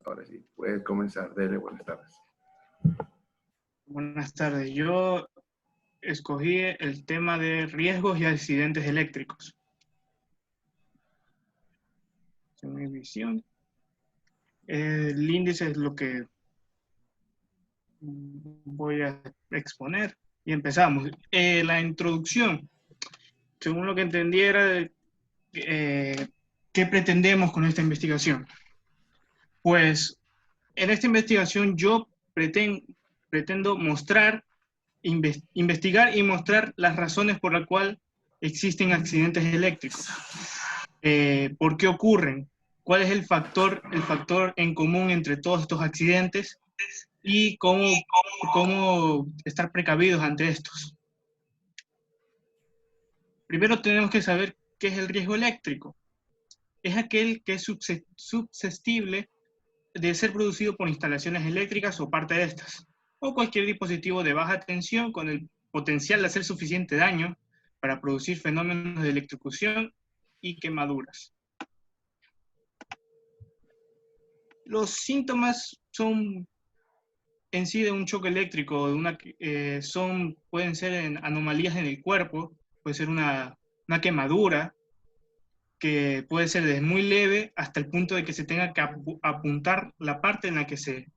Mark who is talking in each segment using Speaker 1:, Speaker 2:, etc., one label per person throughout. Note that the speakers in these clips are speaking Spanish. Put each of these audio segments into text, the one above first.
Speaker 1: Ahora sí, puedes comenzar. Dele, buenas tardes.
Speaker 2: Buenas tardes. Yo escogí el tema de riesgos y accidentes eléctricos. En mi visión, el índice es lo que voy a exponer y empezamos. La introducción, según lo que entendiera, ¿qué pretendemos con esta investigación? Pues en esta investigación yo pretendo mostrar, investigar y mostrar las razones por las cuales existen accidentes eléctricos. ¿Por qué ocurren? ¿Cuál es el factor en común entre todos estos accidentes? Y cómo estar precavidos ante estos. Primero tenemos que saber qué es el riesgo eléctrico. Es aquel que es susceptible de ser producido por instalaciones eléctricas o parte de estas, o cualquier dispositivo de baja tensión con el potencial de hacer suficiente daño para producir fenómenos de electrocución y quemaduras. Los síntomas son en sí de un choque eléctrico, pueden ser anomalías en el cuerpo, puede ser una quemadura, que puede ser desde muy leve hasta el punto de que se tenga que apuntar la parte en la que se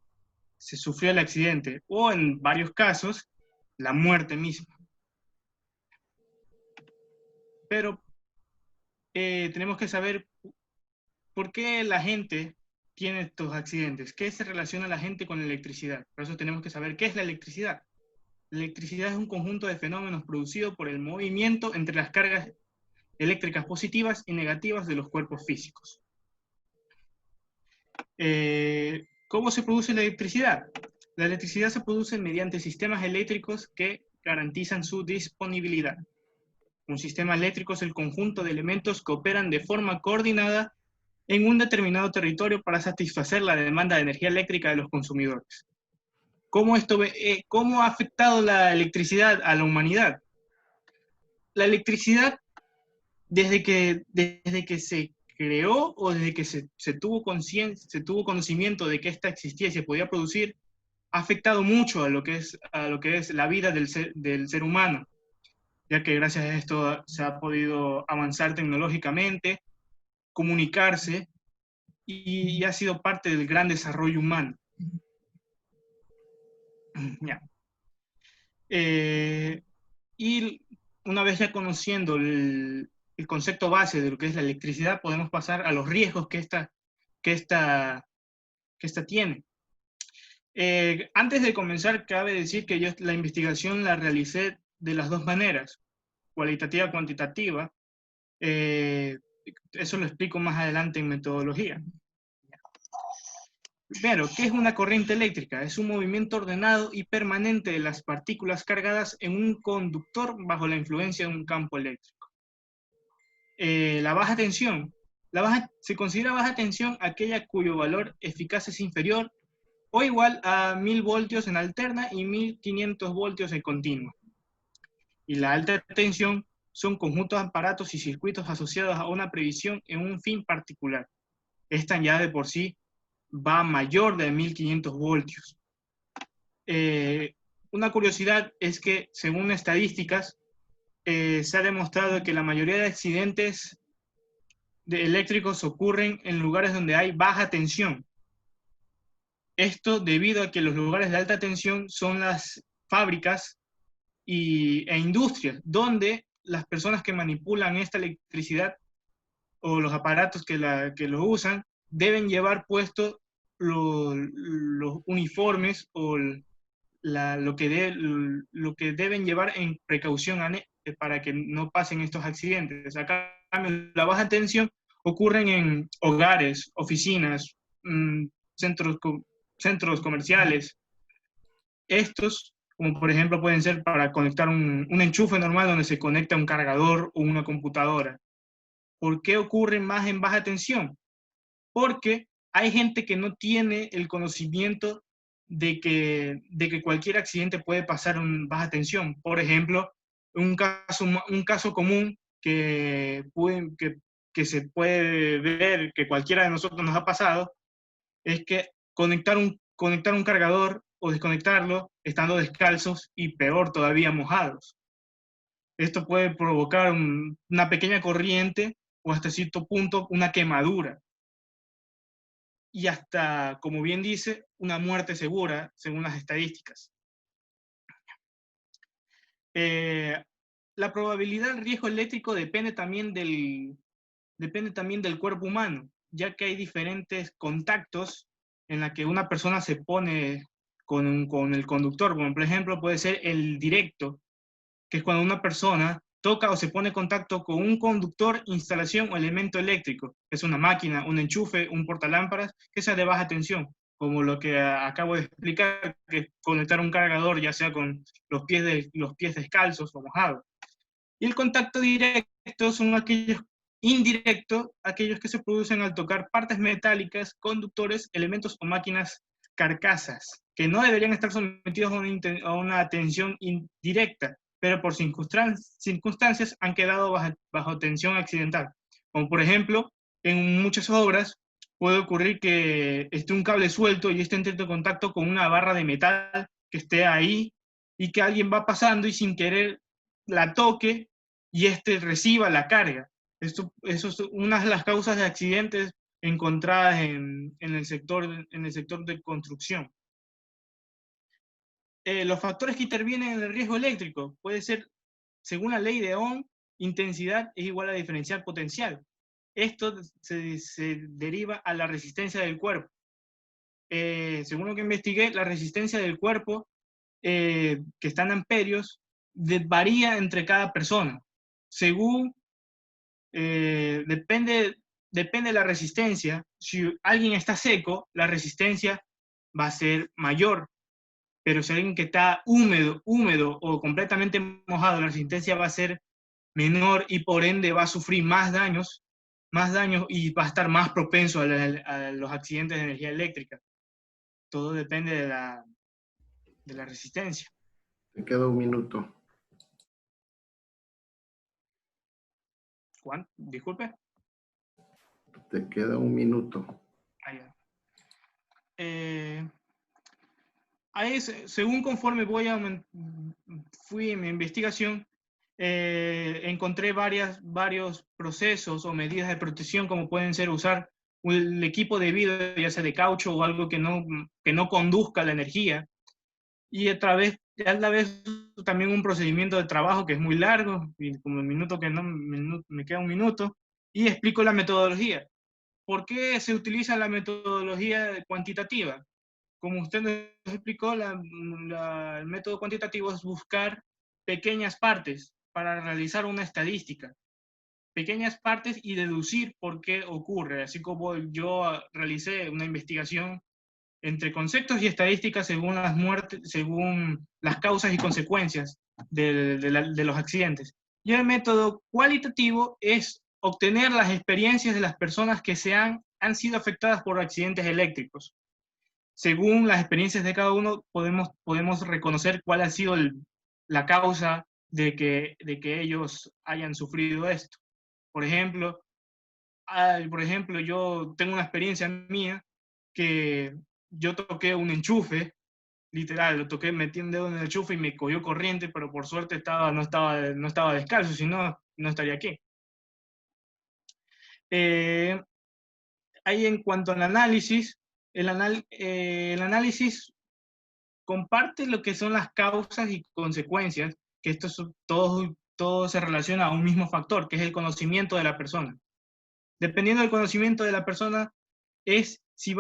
Speaker 2: sufrió el accidente, o en varios casos, la muerte misma. Pero tenemos que saber por qué la gente tiene estos accidentes, qué se relaciona la gente con la electricidad. Por eso tenemos que saber qué es la electricidad. La electricidad es un conjunto de fenómenos producidos por el movimiento entre las cargas eléctricas positivas y negativas de los cuerpos físicos. ¿Cómo se produce la electricidad? La electricidad se produce mediante sistemas eléctricos que garantizan su disponibilidad. Un sistema eléctrico es el conjunto de elementos que operan de forma coordinada en un determinado territorio para satisfacer la demanda de energía eléctrica de los consumidores. ¿Cómo ha afectado la electricidad a la humanidad? La electricidad, desde que se creó o desde que se tuvo conocimiento de que ésta existía y se podía producir, ha afectado mucho a lo que es la vida del ser humano, ya que gracias a esto se ha podido avanzar tecnológicamente, comunicarse, y ha sido parte del gran desarrollo humano. Ya. Y una vez ya conociendo el concepto base de lo que es la electricidad, podemos pasar a los riesgos que esta tiene. Antes de comenzar, cabe decir que yo la investigación la realicé de las dos maneras, cualitativa y cuantitativa. Eso lo explico más adelante en metodología. Primero, ¿qué es una corriente eléctrica? Es un movimiento ordenado y permanente de las partículas cargadas en un conductor bajo la influencia de un campo eléctrico. La baja tensión. Se considera baja tensión aquella cuyo valor eficaz es inferior o igual a 1000 voltios en alterna y 1500 voltios en continua. Y la alta tensión son conjuntos de aparatos y circuitos asociados a una previsión en un fin particular. Esta ya de por sí va mayor de 1500 voltios. Una curiosidad es que, según estadísticas, se ha demostrado que la mayoría de accidentes eléctricos ocurren en lugares donde hay baja tensión. Esto debido a que los lugares de alta tensión son las fábricas e industrias, donde las personas que manipulan esta electricidad o los aparatos que lo usan deben llevar puestos los uniformes o lo que deben llevar en precaución para que no pasen estos accidentes. Acá la baja tensión ocurren en hogares, oficinas, centros comerciales. Estos, como por ejemplo, pueden ser para conectar un enchufe normal donde se conecta un cargador o una computadora. ¿Por qué ocurren más en baja tensión? Porque hay gente que no tiene el conocimiento de que cualquier accidente puede pasar en baja tensión. Por ejemplo, un caso común que se puede ver, que cualquiera de nosotros nos ha pasado, es que conectar un cargador o desconectarlo estando descalzos y peor todavía mojados. Esto puede provocar una pequeña corriente o hasta cierto punto una quemadura. Y hasta, como bien dice, una muerte segura, según las estadísticas. La probabilidad del riesgo eléctrico depende también del cuerpo humano, ya que hay diferentes contactos en la que una persona se pone con el conductor, como por ejemplo puede ser el directo, que es cuando una persona toca o se pone en contacto con un conductor, instalación o elemento eléctrico, que es una máquina, un enchufe, un portalámparas, que sea de baja tensión, como lo que acabo de explicar, que es conectar un cargador, ya sea con los pies descalzos o mojados. Y el contacto directo son aquellos indirectos, aquellos que se producen al tocar partes metálicas, conductores, elementos o máquinas carcasas, que no deberían estar sometidos a una tensión indirecta, pero por circunstancias han quedado bajo tensión accidental. Como por ejemplo, en muchas obras puede ocurrir que esté un cable suelto y esté en contacto con una barra de metal que esté ahí y que alguien va pasando y sin querer la toque y reciba la carga. Eso es una de las causas de accidentes encontradas en el sector de construcción. Los factores que intervienen en el riesgo eléctrico puede ser, según la ley de Ohm, intensidad es igual a diferencial potencial. Esto se deriva a la resistencia del cuerpo. Según lo que investigué, la resistencia del cuerpo, que está en amperios, varía entre cada persona. Según, depende de la resistencia. Si alguien está seco, la resistencia va a ser mayor. Pero si alguien que está húmedo o completamente mojado, la resistencia va a ser menor y por ende va a sufrir más daños y va a estar más propenso a los accidentes de energía eléctrica. Todo depende de la resistencia.
Speaker 1: Te queda un minuto.
Speaker 2: Juan, disculpe.
Speaker 1: Te queda un minuto.
Speaker 2: Según conforme fui en mi investigación, encontré varios procesos o medidas de protección, como pueden ser usar el equipo debido, ya sea de caucho o algo que no conduzca la energía, y a la vez también un procedimiento de trabajo que es muy largo, y como el minuto que no me queda un minuto, y explico la metodología. ¿Por qué se utiliza la metodología cuantitativa? Como usted nos explicó, el método cuantitativo es buscar pequeñas partes para realizar una estadística. Pequeñas partes y deducir por qué ocurre. Así como yo realicé una investigación entre conceptos y estadísticas según las causas y consecuencias de los accidentes. Y el método cualitativo es obtener las experiencias de las personas que han sido afectadas por accidentes eléctricos. Según las experiencias de cada uno, podemos reconocer cuál ha sido la causa de que ellos hayan sufrido esto. Por ejemplo, yo tengo una experiencia mía que yo toqué un enchufe, literal, lo toqué, metí un dedo en el enchufe y me cogió corriente, pero por suerte no estaba descalzo, si no, no estaría aquí. Ahí en cuanto al análisis, el análisis comparte lo que son las causas y consecuencias, que todo se relaciona a un mismo factor, que es el conocimiento de la persona. Dependiendo del conocimiento de la persona, es si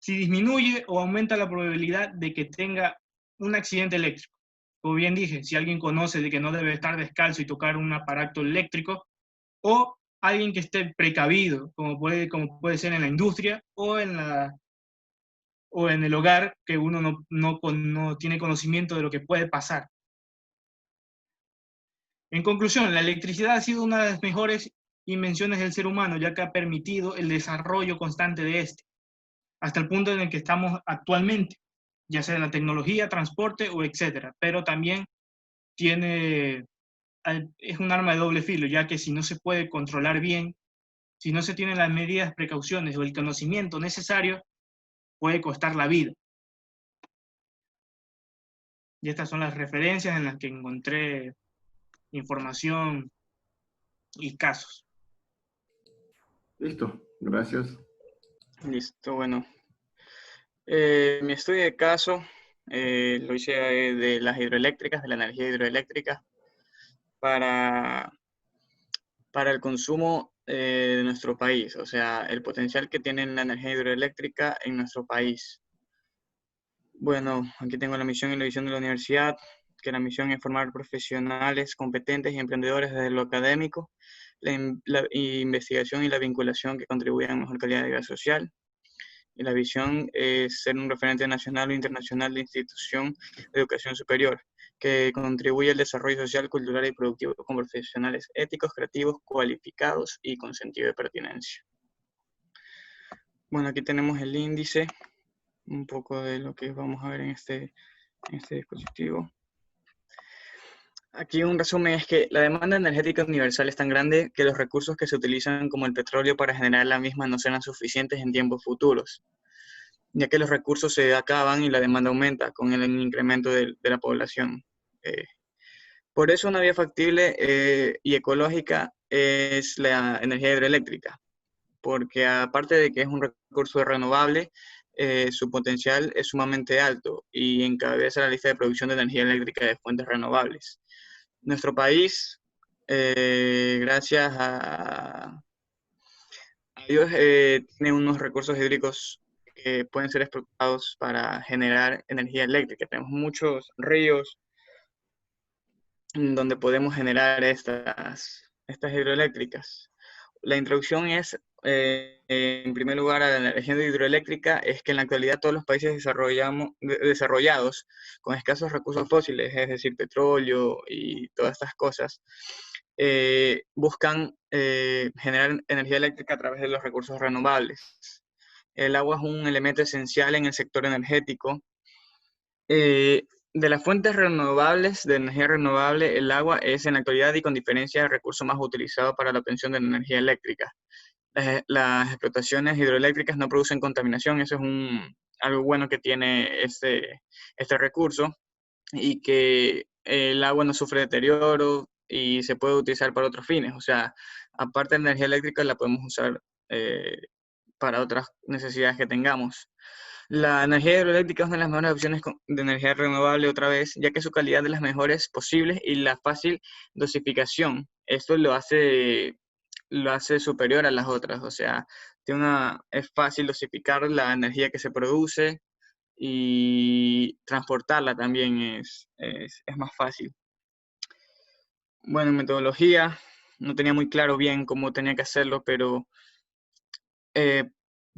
Speaker 2: disminuye o aumenta la probabilidad de que tenga un accidente eléctrico. Como bien dije, si alguien conoce de que no debe estar descalzo y tocar un aparato eléctrico, o alguien que esté precavido, como puede ser en la industria o en el hogar, que uno no tiene conocimiento de lo que puede pasar. En conclusión, la electricidad ha sido una de las mejores invenciones del ser humano, ya que ha permitido el desarrollo constante de este, hasta el punto en el que estamos actualmente, ya sea en la tecnología, transporte o etcétera. Pero también es un arma de doble filo, ya que si no se puede controlar bien, si no se tienen las medidas, precauciones o el conocimiento necesario, puede costar la vida. Y estas son las referencias en las que encontré información y casos.
Speaker 1: Listo, gracias.
Speaker 3: Listo, bueno. Mi estudio de caso lo hice de las hidroeléctricas, de la energía hidroeléctrica, para el consumo de nuestro país, o sea, el potencial que tiene la energía hidroeléctrica en nuestro país. Bueno, aquí tengo la misión y la visión de la universidad, que la misión es formar profesionales competentes y emprendedores desde lo académico, la investigación y la vinculación que contribuyan a mejor calidad de vida social. Y la visión es ser un referente nacional o internacional de institución de educación superior, que contribuye al desarrollo social, cultural y productivo con profesionales éticos, creativos, cualificados y con sentido de pertinencia. Bueno, aquí tenemos el índice, un poco de lo que vamos a ver en este dispositivo. Aquí un resumen es que la demanda energética universal es tan grande que los recursos que se utilizan como el petróleo para generar la misma no serán suficientes en tiempos futuros, ya que los recursos se acaban y la demanda aumenta con el incremento de la población. Por eso una vía factible y ecológica es la energía hidroeléctrica, porque aparte de que es un recurso renovable, su potencial es sumamente alto y encabeza la lista de producción de energía eléctrica de fuentes renovables. Nuestro país, gracias a Dios, tiene unos recursos hídricos que pueden ser explotados para generar energía eléctrica. Tenemos muchos ríos donde podemos generar estas hidroeléctricas. La introducción es, en primer lugar, a la energía hidroeléctrica, es que en la actualidad todos los países desarrollados con escasos recursos fósiles, es decir, petróleo y todas estas cosas, buscan generar energía eléctrica a través de los recursos renovables. El agua es un elemento esencial en el sector energético. De las fuentes renovables, de energía renovable, el agua es en la actualidad y con diferencia el recurso más utilizado para la obtención de energía eléctrica. Las explotaciones hidroeléctricas no producen contaminación, eso es algo bueno que tiene este recurso, y que el agua no sufre deterioro y se puede utilizar para otros fines. O sea, aparte de energía eléctrica la podemos usar para otras necesidades que tengamos. La energía hidroeléctrica es una de las mejores opciones de energía renovable otra vez, ya que su calidad es de las mejores posibles y la fácil dosificación. Esto lo hace superior a las otras, o sea, es fácil dosificar la energía que se produce y transportarla también es más fácil. Bueno, en metodología no tenía muy claro bien cómo tenía que hacerlo, pero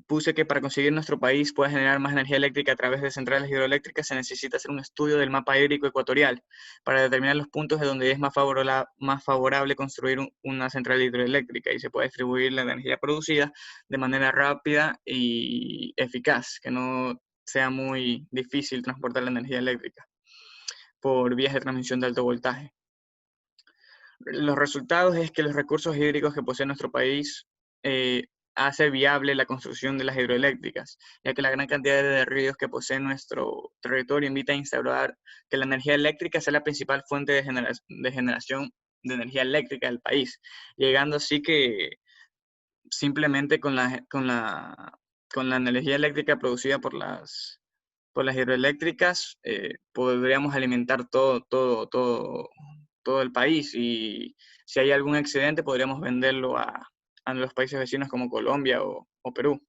Speaker 3: puse que para conseguir nuestro país pueda generar más energía eléctrica a través de centrales hidroeléctricas se necesita hacer un estudio del mapa hídrico ecuatorial para determinar los puntos de donde es más favorable construir una central hidroeléctrica y se puede distribuir la energía producida de manera rápida y eficaz, que no sea muy difícil transportar la energía eléctrica por vías de transmisión de alto voltaje. Los resultados es que los recursos hídricos que posee nuestro país hace viable la construcción de las hidroeléctricas, ya que la gran cantidad de ríos que posee nuestro territorio invita a instaurar que la energía eléctrica sea la principal fuente de generación de energía eléctrica del país, llegando así que simplemente con la energía eléctrica producida por las hidroeléctricas podríamos alimentar todo el país, y si hay algún excedente podríamos venderlo a los países vecinos como Colombia o Perú.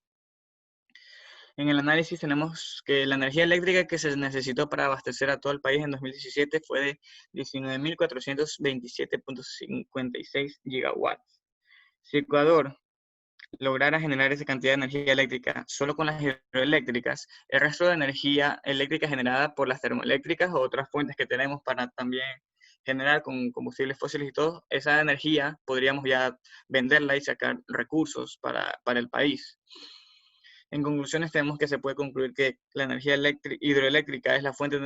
Speaker 3: En el análisis tenemos que la energía eléctrica que se necesitó para abastecer a todo el país en 2017 fue de 19.427.56 gigawatts. Si Ecuador lograra generar esa cantidad de energía eléctrica solo con las hidroeléctricas, el resto de energía eléctrica generada por las termoeléctricas o otras fuentes que tenemos para también generar con combustibles fósiles y todo, esa energía podríamos ya venderla y sacar recursos para el país. En conclusiones, tenemos que se puede concluir que la energía hidroeléctrica es la fuente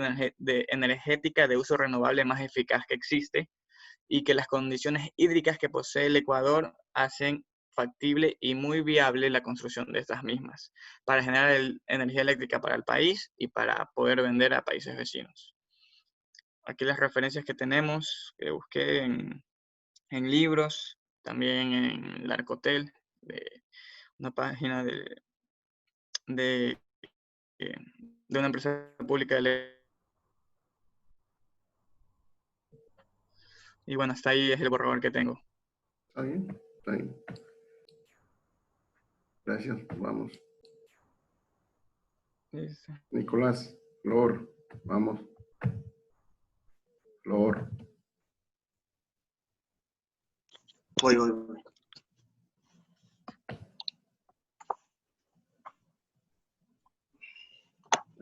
Speaker 3: energética de uso renovable más eficaz que existe y que las condiciones hídricas que posee el Ecuador hacen factible y muy viable la construcción de estas mismas para generar energía eléctrica para el país y para poder vender a países vecinos. Aquí las referencias que tenemos, que busqué en libros, también en Larcotel, de una página de, de una empresa pública de. Y bueno, hasta ahí es el borrador que tengo.
Speaker 1: ¿Está bien? Está bien. Gracias. Vamos.
Speaker 3: Listo.
Speaker 1: Nicolás, Flor, vamos. Flor.
Speaker 4: Voy.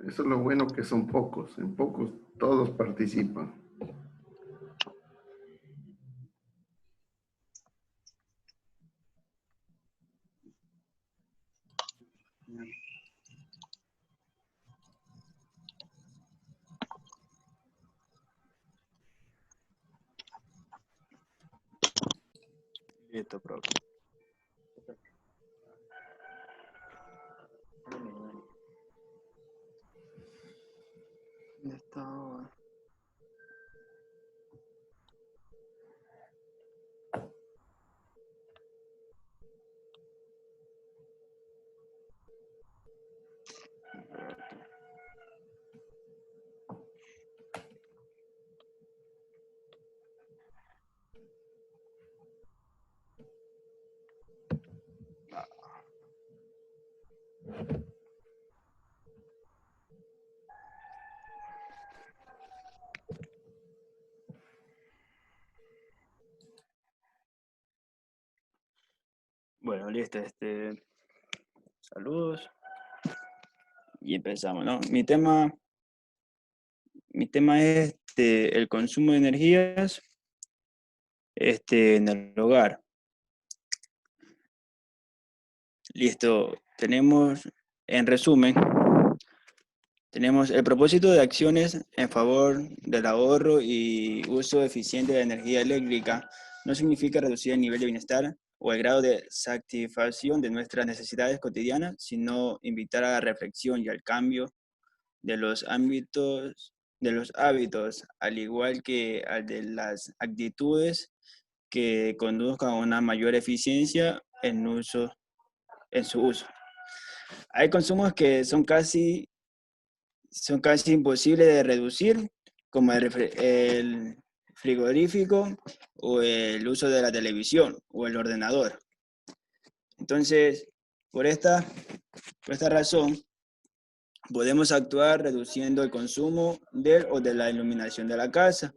Speaker 1: Eso es lo bueno, que son pocos. En pocos todos participan.
Speaker 4: Listo, profe. ¿Dónde estaba? Bueno, listo, saludos. Y empezamos, ¿no? Mi tema es el consumo de energías en el hogar. Listo, tenemos, en resumen, tenemos el propósito de acciones en favor del ahorro y uso eficiente de energía eléctrica. No significa reducir el nivel de bienestar o el grado de satisfacción de nuestras necesidades cotidianas, sino invitar a la reflexión y al cambio de los hábitos, al igual que al de las actitudes que conduzcan a una mayor eficiencia en su uso. Hay consumos que son casi imposibles de reducir, como el frigorífico o el uso de la televisión o el ordenador. Entonces, por esta razón, podemos actuar reduciendo el consumo de la iluminación de la casa,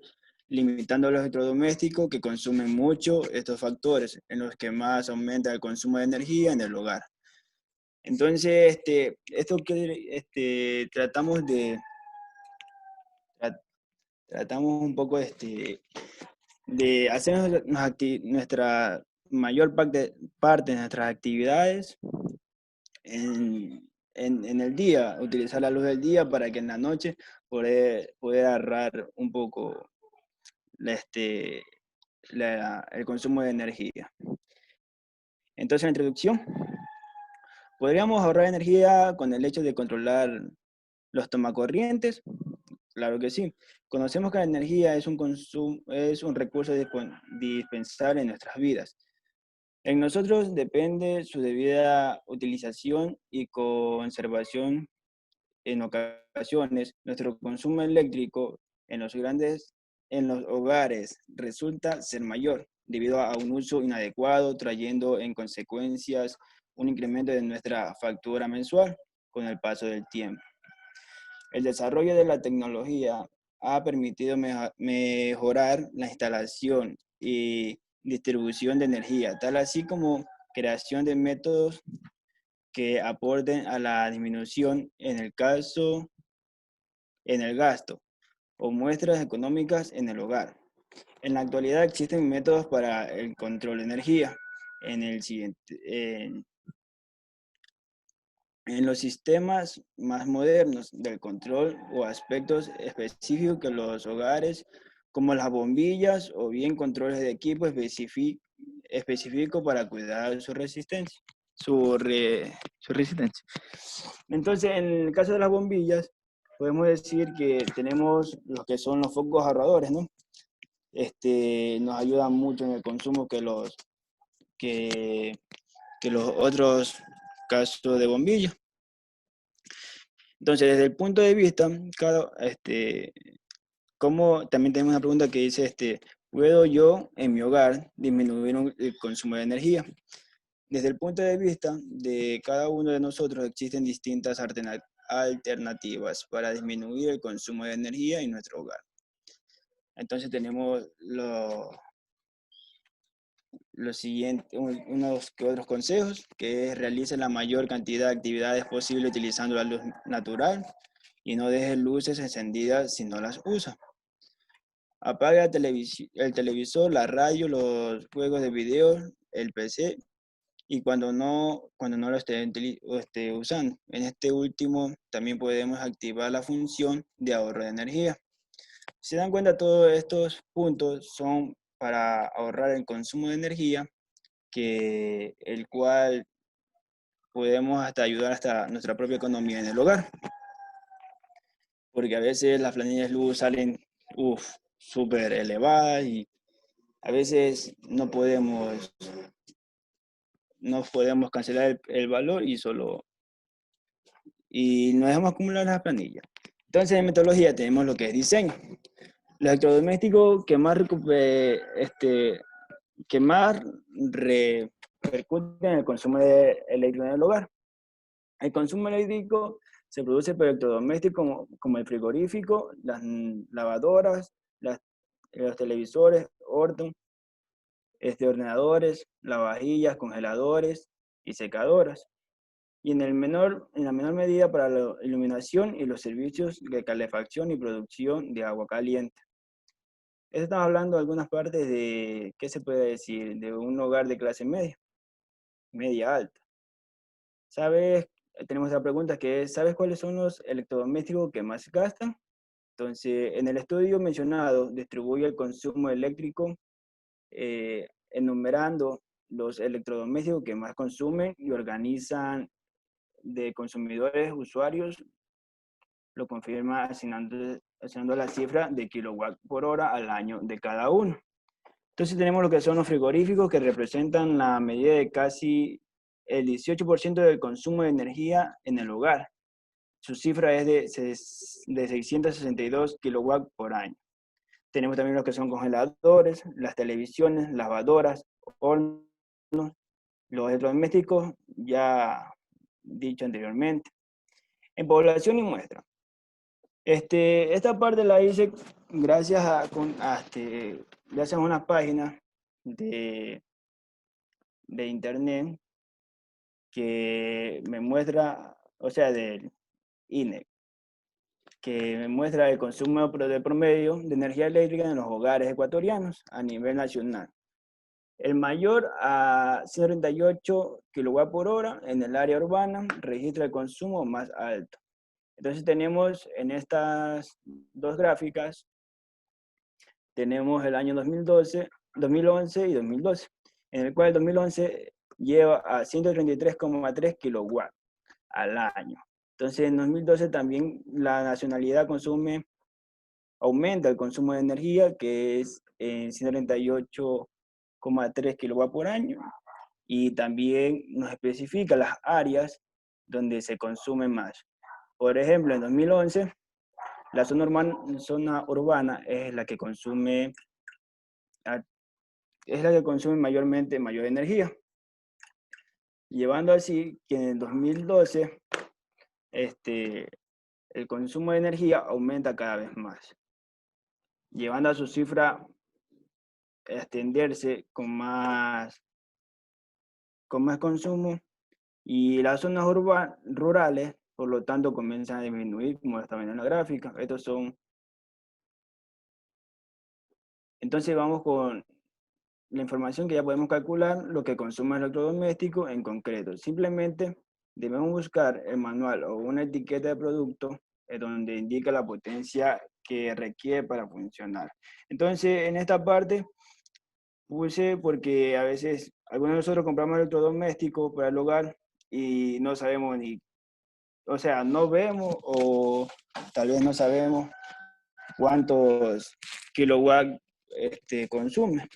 Speaker 4: limitando los electrodomésticos que consumen mucho estos factores, en los que más aumenta el consumo de energía en el hogar. Entonces, esto que tratamos un poco de hacer nuestra mayor parte de nuestras actividades en el día, utilizar la luz del día para que en la noche poder ahorrar un poco el consumo de energía. Entonces, la introducción, podríamos ahorrar energía con el hecho de controlar los tomacorrientes. Claro que sí. Conocemos que la energía es un recurso dispensable en nuestras vidas. En nosotros depende su debida utilización y conservación. En ocasiones, nuestro consumo eléctrico en los hogares resulta ser mayor, debido a un uso inadecuado, trayendo en consecuencias un incremento de nuestra factura mensual con el paso del tiempo. El desarrollo de la tecnología ha permitido mejorar la instalación y distribución de energía, tal así como creación de métodos que aporten a la disminución en el gasto o muestras económicas en el hogar. En la actualidad existen métodos para el control de energía en los sistemas más modernos del control o aspectos específicos que los hogares, como las bombillas o bien controles de equipo específico para cuidar su resistencia. Su resistencia. Entonces, en el caso de las bombillas, podemos decir que tenemos los que son los focos ahorradores, ¿no? Nos ayudan mucho en el consumo que los otros casos de bombillas. Entonces, desde el punto de vista, también tenemos una pregunta que dice, ¿puedo yo en mi hogar disminuir el consumo de energía? Desde el punto de vista de cada uno de nosotros existen distintas alternativas para disminuir el consumo de energía en nuestro hogar. Entonces tenemos lo siguiente, unos que otros consejos, que es realice la mayor cantidad de actividades posible utilizando la luz natural y no deje luces encendidas si no las usa. Apague el televisor, la radio, los juegos de video, el PC, y cuando no lo esté usando. En este último también podemos activar la función de ahorro de energía. Si se dan cuenta, todos estos puntos son para ahorrar el consumo de energía, el cual podemos ayudar hasta nuestra propia economía en el hogar. Porque a veces las planillas de luz salen súper elevadas y a veces no podemos cancelar el valor y no dejamos acumular las planillas. Entonces en metodología tenemos lo que es diseño. Los electrodomésticos que más repercuten en el consumo de eléctrico en el hogar. El consumo eléctrico se produce por electrodomésticos como el frigorífico, las lavadoras, los televisores, ordenadores, lavavajillas, congeladores y secadoras. Y en la menor medida para la iluminación y los servicios de calefacción y producción de agua caliente. Esto estamos hablando de algunas partes de, ¿qué se puede decir? De un hogar de clase media alta. Tenemos otra pregunta que es, ¿sabes cuáles son los electrodomésticos que más gastan? Entonces, en el estudio mencionado, distribuye el consumo eléctrico enumerando los electrodomésticos que más consumen y organizan de consumidores, usuarios, lo confirma asignando la cifra de kilowatt por hora al año de cada uno. Entonces tenemos lo que son los frigoríficos que representan la medida de casi el 18% del consumo de energía en el hogar. Su cifra es de 662 kilowatt por año. Tenemos también los que son congeladores, las televisiones, lavadoras, hornos, los electrodomésticos ya dicho anteriormente. En población y muestra. Esta parte la hice gracias a una página de internet que me muestra, o sea, del INE, que me muestra el consumo de promedio de energía eléctrica en los hogares ecuatorianos a nivel nacional. El mayor a 138 kW por hora en el área urbana registra el consumo más alto. Entonces tenemos en estas dos gráficas, tenemos el año 2011 y 2012, en el cual el 2011 lleva a 133,3 kW al año. Entonces en 2012 también la nacionalidad aumenta el consumo de energía, que es en 138,3 kW por año, y también nos especifica las áreas donde se consume más. Por ejemplo, en 2011, la zona urbana es la que consume mayormente mayor energía, llevando así que en el 2012 el consumo de energía aumenta cada vez más, llevando a su cifra a extenderse con más consumo, y las zonas rurales, por lo tanto, comienzan a disminuir, como está viendo en la gráfica. Entonces vamos con la información que ya podemos calcular, lo que consume el electrodoméstico en concreto. Simplemente debemos buscar el manual o una etiqueta de producto donde indica la potencia que requiere para funcionar. Entonces, en esta parte, puse porque a veces algunos de nosotros compramos electrodomésticos para el hogar y no sabemos ni, o sea, no vemos o tal vez no sabemos cuántos kilowatts consume.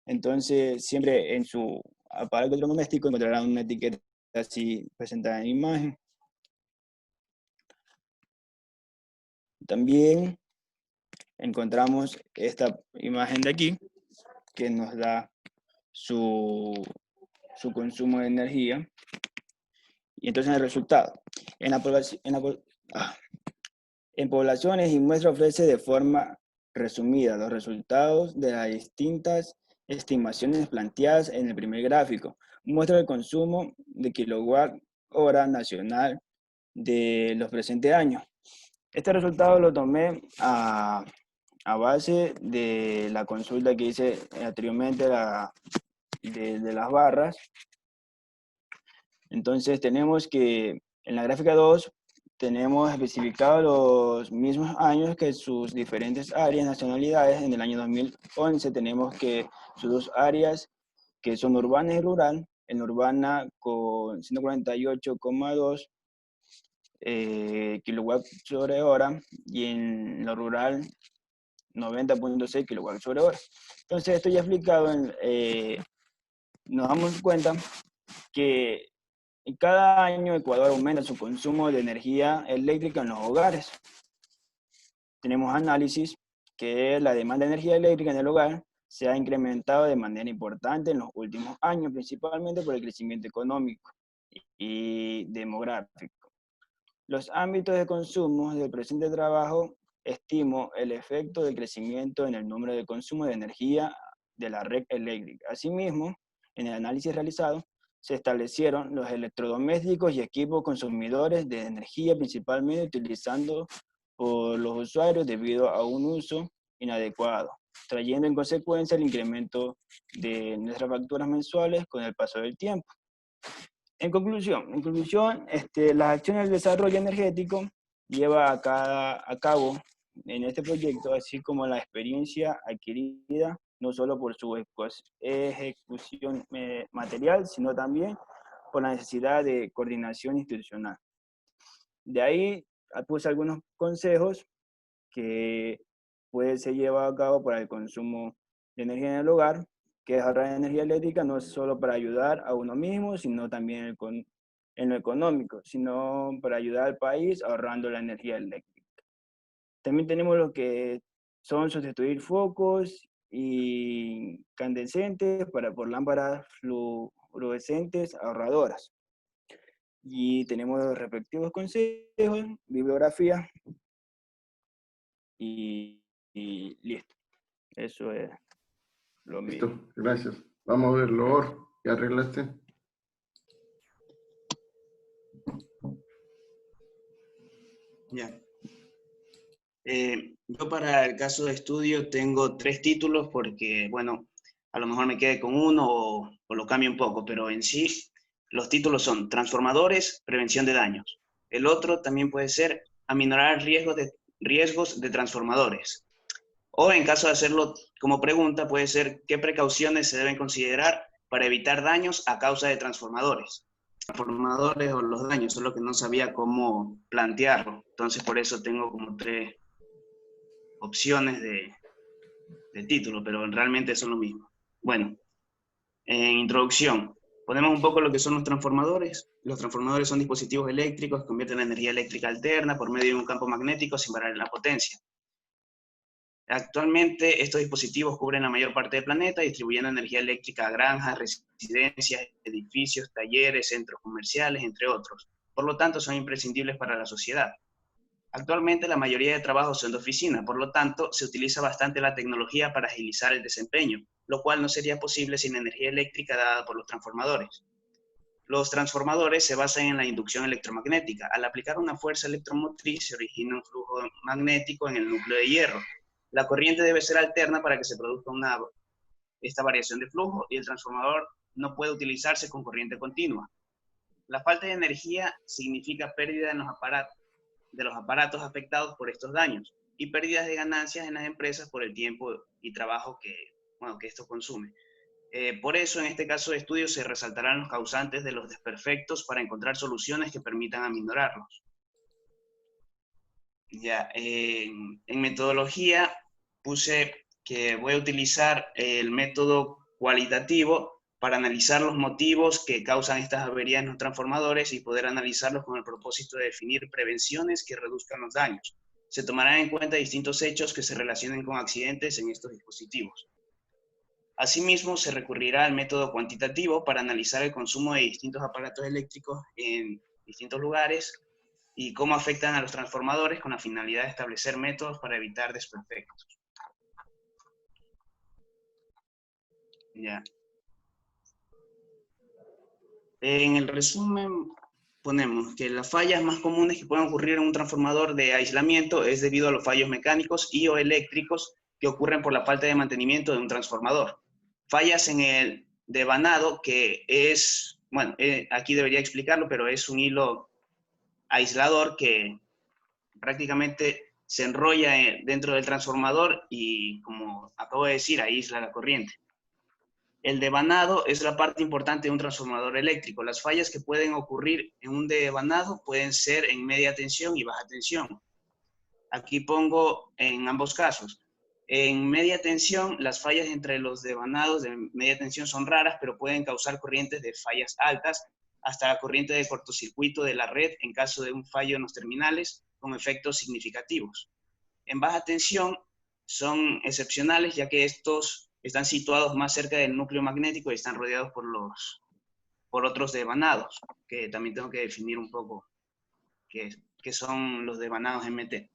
Speaker 4: Entonces, siempre en su aparato electrodoméstico encontrarán una etiqueta así presentada en imagen. También encontramos esta imagen de aquí, que nos da su consumo de energía. Y entonces el resultado. En poblaciones y muestra ofrece de forma resumida los resultados de las distintas estimaciones planteadas en el primer gráfico. Muestra el consumo de kilowatt hora nacional de los presentes años. Este resultado lo tomé a base de la consulta que hice anteriormente de las barras. Entonces tenemos que en la gráfica 2 tenemos especificados los mismos años que sus diferentes áreas, nacionalidades. En el año 2011 tenemos que sus dos áreas, que son urbana y rural, en urbana con 148,2 kilowatts sobre hora y en lo rural 90,6 kilowatts sobre hora. Entonces esto ya explicado, nos damos cuenta que cada año Ecuador aumenta su consumo de energía eléctrica en los hogares. Tenemos análisis que la demanda de energía eléctrica en el hogar se ha incrementado de manera importante en los últimos años, principalmente por el crecimiento económico y demográfico. Los ámbitos de consumo del presente trabajo estimo el efecto del crecimiento en el número de consumo de energía de la red eléctrica. Asimismo, en el análisis realizado, se establecieron los electrodomésticos y equipos consumidores de energía principalmente utilizando por los usuarios debido a un uso inadecuado, trayendo en consecuencia el incremento de nuestras facturas mensuales con el paso del tiempo. En conclusión, las acciones del desarrollo energético lleva a cabo en este proyecto, así como la experiencia adquirida no solo por su ejecución material, sino también por la necesidad de coordinación institucional. De ahí puse algunos consejos que puede ser llevado a cabo para el consumo de energía en el hogar, que es ahorrar energía eléctrica no solo para ayudar a uno mismo, sino también en lo económico, sino para ayudar al país ahorrando la energía eléctrica. También tenemos lo que son sustituir focos incandescentes por lámparas fluorescentes ahorradoras. Y tenemos los respectivos consejos, bibliografía y listo. Eso es lo mismo.
Speaker 1: Listo, gracias. Vamos a ver, Lor, ¿ya arreglaste?
Speaker 5: Ya. Yo para el caso de estudio tengo 3 títulos porque, bueno, a lo mejor me quede con uno o lo cambio un poco, pero en sí los títulos son transformadores, prevención de daños. El otro también puede ser aminorar riesgos de transformadores. O en caso de hacerlo como pregunta, puede ser qué precauciones se deben considerar para evitar daños a causa de transformadores. Transformadores o los daños, solo que no sabía cómo plantearlo. Entonces por eso tengo como 3 opciones de título, pero realmente son lo mismo. Bueno, en introducción, ponemos un poco lo que son los transformadores. Los transformadores son dispositivos eléctricos que convierten la energía eléctrica alterna por medio de un campo magnético sin variar la potencia. Actualmente estos dispositivos cubren la mayor parte del planeta, distribuyendo energía eléctrica a granjas, residencias, edificios, talleres, centros comerciales, entre otros. Por lo tanto, son imprescindibles para la sociedad. Actualmente la mayoría de trabajos son de oficina, por lo tanto se utiliza bastante la tecnología para agilizar el desempeño, lo cual no sería posible sin energía eléctrica dada por los transformadores. Los transformadores se basan en la inducción electromagnética. Al aplicar una fuerza electromotriz se origina un flujo magnético en el núcleo de hierro. La corriente debe ser alterna para que se produzca esta variación de flujo y el transformador no puede utilizarse con corriente continua. La falta de energía significa pérdida en los aparatos afectados por estos daños y pérdidas de ganancias en las empresas por el tiempo y trabajo que bueno, que esto consume. Por eso, en este caso de estudio, se resaltarán los causantes de los desperfectos para encontrar soluciones que permitan aminorarlos. Ya, en metodología puse que voy a utilizar el método cualitativo para analizar los motivos que causan estas averías en los transformadores y poder analizarlos con el propósito de definir prevenciones que reduzcan los daños. Se tomarán en cuenta distintos hechos que se relacionen con accidentes en estos dispositivos. Asimismo, se recurrirá al método cuantitativo para analizar el consumo de distintos aparatos eléctricos en distintos lugares y cómo afectan a los transformadores con la finalidad de establecer métodos para evitar desperfectos. Ya. En el resumen ponemos que las fallas más comunes que pueden ocurrir en un transformador de aislamiento es debido a los fallos mecánicos y o eléctricos que ocurren por la falta de mantenimiento de un transformador. Fallas en el devanado, que es, bueno, aquí debería explicarlo, pero es un hilo aislador que prácticamente se enrolla dentro del transformador y, como acabo de decir, aísla la corriente. El devanado es la parte importante de un transformador eléctrico. Las fallas que pueden ocurrir en un devanado pueden ser en media tensión y baja tensión. Aquí pongo en ambos casos. En media tensión, las fallas entre los devanados de media tensión son raras, pero pueden causar corrientes de fallas altas hasta la corriente de cortocircuito de la red en caso de un fallo en los terminales con efectos significativos. En baja tensión son excepcionales, ya que estos están situados más cerca del núcleo magnético y están rodeados por otros devanados, que también tengo que definir un poco qué son los devanados MT.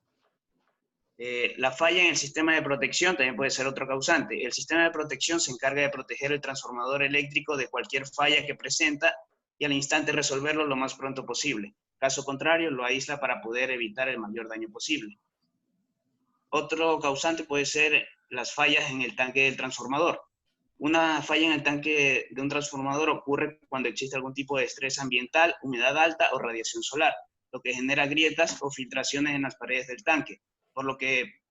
Speaker 5: La falla en el sistema de protección también puede ser otro causante. El sistema de protección se encarga de proteger el transformador eléctrico de cualquier falla que presenta y al instante resolverlo lo más pronto posible. Caso contrario, lo aísla para poder evitar el mayor daño posible. Otro causante puede ser las fallas en el tanque del transformador. Una falla en el tanque de un transformador ocurre cuando existe algún tipo de estrés ambiental, humedad alta o radiación solar, lo que genera grietas o filtraciones en las paredes del tanque, por lo que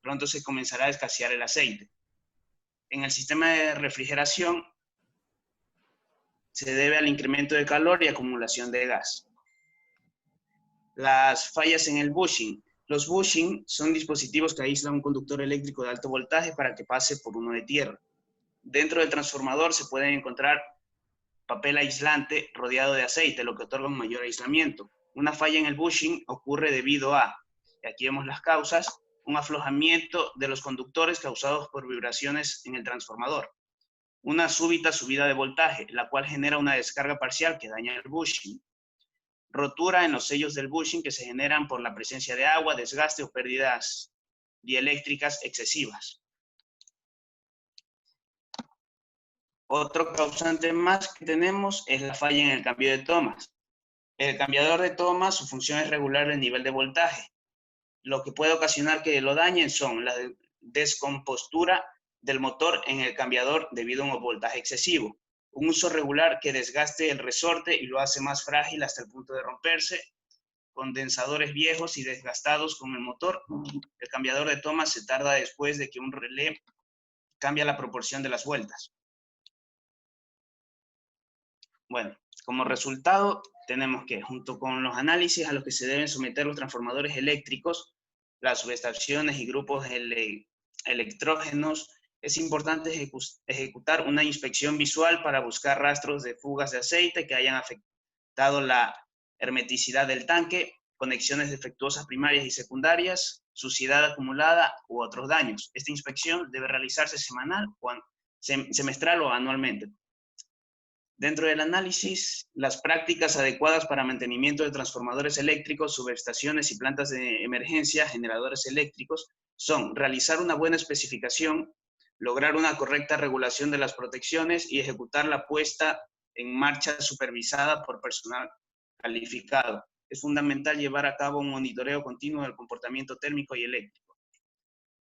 Speaker 5: pronto se comenzará a escasear el aceite. En el sistema de refrigeración se debe al incremento de calor y acumulación de gas. Las fallas en el bushing. Los bushing son dispositivos que aíslan un conductor eléctrico de alto voltaje para que pase por uno de tierra. Dentro del transformador se pueden encontrar papel aislante rodeado de aceite, lo que otorga un mayor aislamiento. Una falla en el bushing ocurre debido a, y aquí vemos las causas, un aflojamiento de los conductores causados por vibraciones en el transformador. Una súbita subida de voltaje, la cual genera una descarga parcial que daña el bushing. Rotura en los sellos del bushing que se generan por la presencia de agua, desgaste o pérdidas dieléctricas excesivas. Otro causante más que tenemos es la falla en el cambio de tomas. El cambiador de tomas, su función es regular el nivel de voltaje. Lo que puede ocasionar que lo dañen son la descompostura del motor en el cambiador debido a un voltaje excesivo, un uso regular que desgaste el resorte y lo hace más frágil hasta el punto de romperse, condensadores viejos y desgastados con el motor. El cambiador de tomas se tarda después de que un relé cambia la proporción de las vueltas. Bueno, como resultado tenemos que, junto con los análisis a los que se deben someter los transformadores eléctricos, las subestaciones y grupos electrógenos, es importante ejecutar una inspección visual para buscar rastros de fugas de aceite que hayan afectado la hermeticidad del tanque, conexiones defectuosas primarias y secundarias, suciedad acumulada u otros daños. Esta inspección debe realizarse semestral o anualmente. Dentro del análisis, las prácticas adecuadas para mantenimiento de transformadores eléctricos, subestaciones y plantas de emergencia, generadores eléctricos, son realizar una buena especificación, lograr una correcta regulación de las protecciones y ejecutar la puesta en marcha supervisada por personal calificado. Es fundamental llevar a cabo un monitoreo continuo del comportamiento térmico y eléctrico.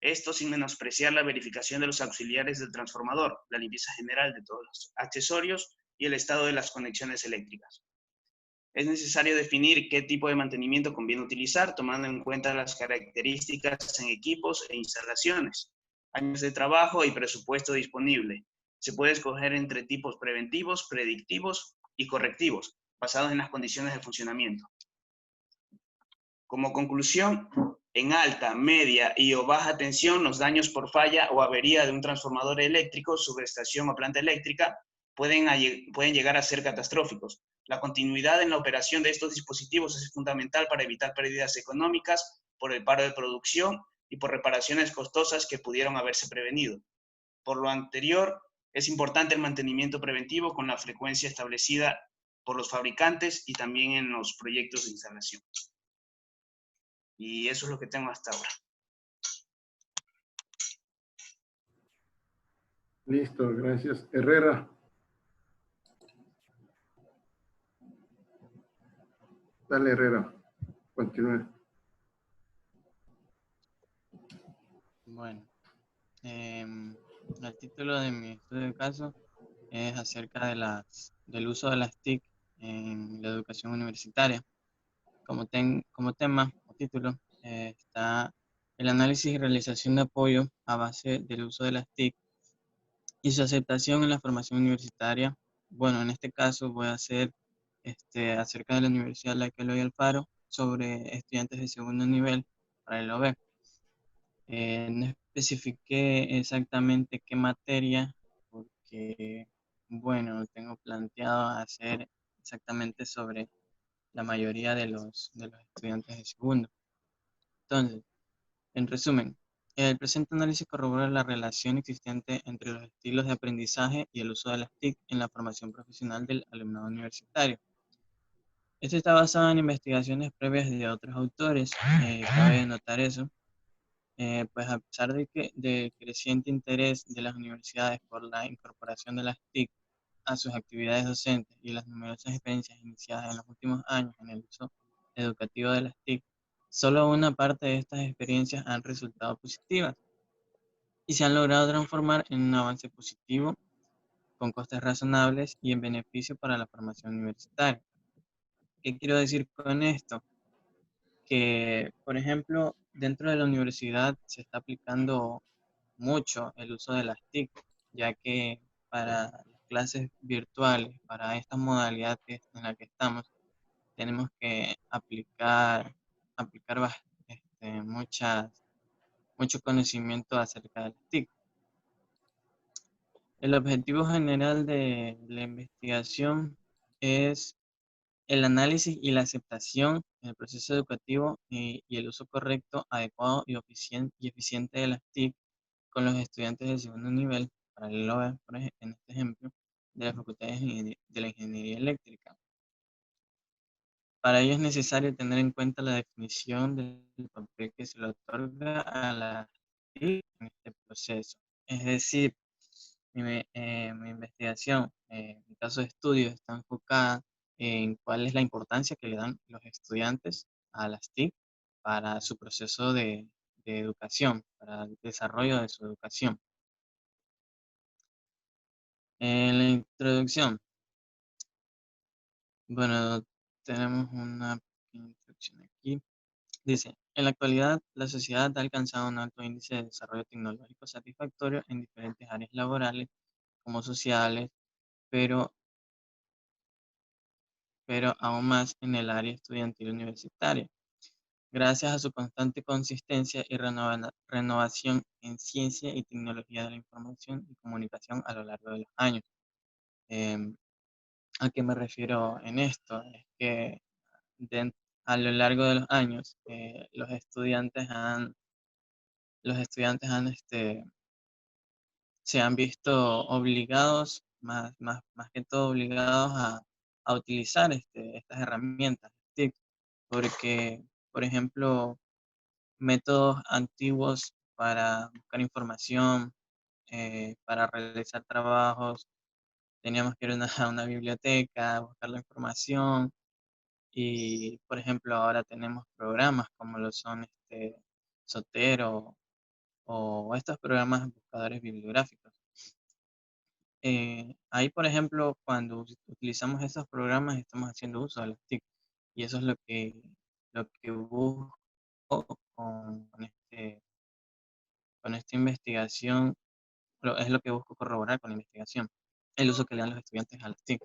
Speaker 5: Esto sin menospreciar la verificación de los auxiliares del transformador, la limpieza general de todos los accesorios y el estado de las conexiones eléctricas. Es necesario definir qué tipo de mantenimiento conviene utilizar, tomando en cuenta las características en equipos e instalaciones. años de trabajo y presupuesto disponible. Se puede escoger entre tipos preventivos, predictivos y correctivos, basados en las condiciones de funcionamiento. Como conclusión, en alta, media y o baja tensión, los daños por falla o avería de un transformador eléctrico, subestación o planta eléctrica pueden llegar a ser catastróficos. La continuidad en la operación de estos dispositivos es fundamental para evitar pérdidas económicas por el paro de producción y por reparaciones costosas que pudieron haberse prevenido. Por lo anterior, es importante el mantenimiento preventivo con la frecuencia establecida por los fabricantes y también en los proyectos de instalación. Y eso es lo que tengo hasta ahora.
Speaker 1: Listo, gracias. Herrera. Dale, Herrera. Continúe.
Speaker 6: Bueno, el título de mi estudio de caso es acerca de del uso de las TIC en la educación universitaria. Como tema o título está el análisis y realización de apoyo a base del uso de las TIC y su aceptación en la formación universitaria. Bueno, en este caso voy a hacer acerca de la Universidad La Eloy Alfaro sobre estudiantes de segundo nivel para el OB. No especifiqué exactamente qué materia, porque, bueno, tengo planteado hacer exactamente sobre la mayoría de los estudiantes de segundo. Entonces, en resumen, el presente análisis corrobora la relación existente entre los estilos de aprendizaje y el uso de las TIC en la formación profesional del alumnado universitario. Este está basado en investigaciones previas de otros autores, cabe notar eso. Pues a pesar del creciente interés de las universidades por la incorporación de las TIC a sus actividades docentes y las numerosas experiencias iniciadas en los últimos años en el uso educativo de las TIC, solo una parte de estas experiencias han resultado positivas y se han logrado transformar en un avance positivo con costes razonables y en beneficio para la formación universitaria. ¿Qué quiero decir con esto? Que, por ejemplo, dentro de la universidad se está aplicando mucho el uso de las TIC, ya que para las clases virtuales, para esta modalidad en la que estamos, tenemos que aplicar mucho conocimiento acerca de las TIC. El objetivo general de la investigación es el análisis y la aceptación en el proceso educativo y el uso correcto, adecuado y eficiente de las TIC con los estudiantes del segundo nivel, paralelo a, en este ejemplo, de la Facultad de la Ingeniería Eléctrica. Para ello es necesario tener en cuenta la definición del papel que se le otorga a la TIC en este proceso. Es decir, mi investigación, mi caso de estudio está enfocada en cuál es la importancia que le dan los estudiantes a las TIC para su proceso de educación, para el desarrollo de su educación. En la introducción, bueno, tenemos una pequeña introducción aquí. Dice, en la actualidad, la sociedad ha alcanzado un alto índice de desarrollo tecnológico satisfactorio en diferentes áreas laborales, como sociales, pero aún más en el área estudiantil universitaria, gracias a su constante consistencia y renovación en ciencia y tecnología de la información y comunicación a lo largo de los años. ¿A qué me refiero en esto? Es que a lo largo de los años, los estudiantes se han visto obligados, más que todo obligados a utilizar estas herramientas, TIC, porque, por ejemplo, métodos antiguos para buscar información, para realizar trabajos, teníamos que ir a una biblioteca, buscar la información, y, por ejemplo, ahora tenemos programas como lo son Zotero o estos programas buscadores bibliográficos. Ahí, por ejemplo, cuando utilizamos esos programas, estamos haciendo uso de las TIC. Y eso es lo que busco con esta investigación, es lo que busco corroborar con la investigación, el uso que le dan los estudiantes a las TIC.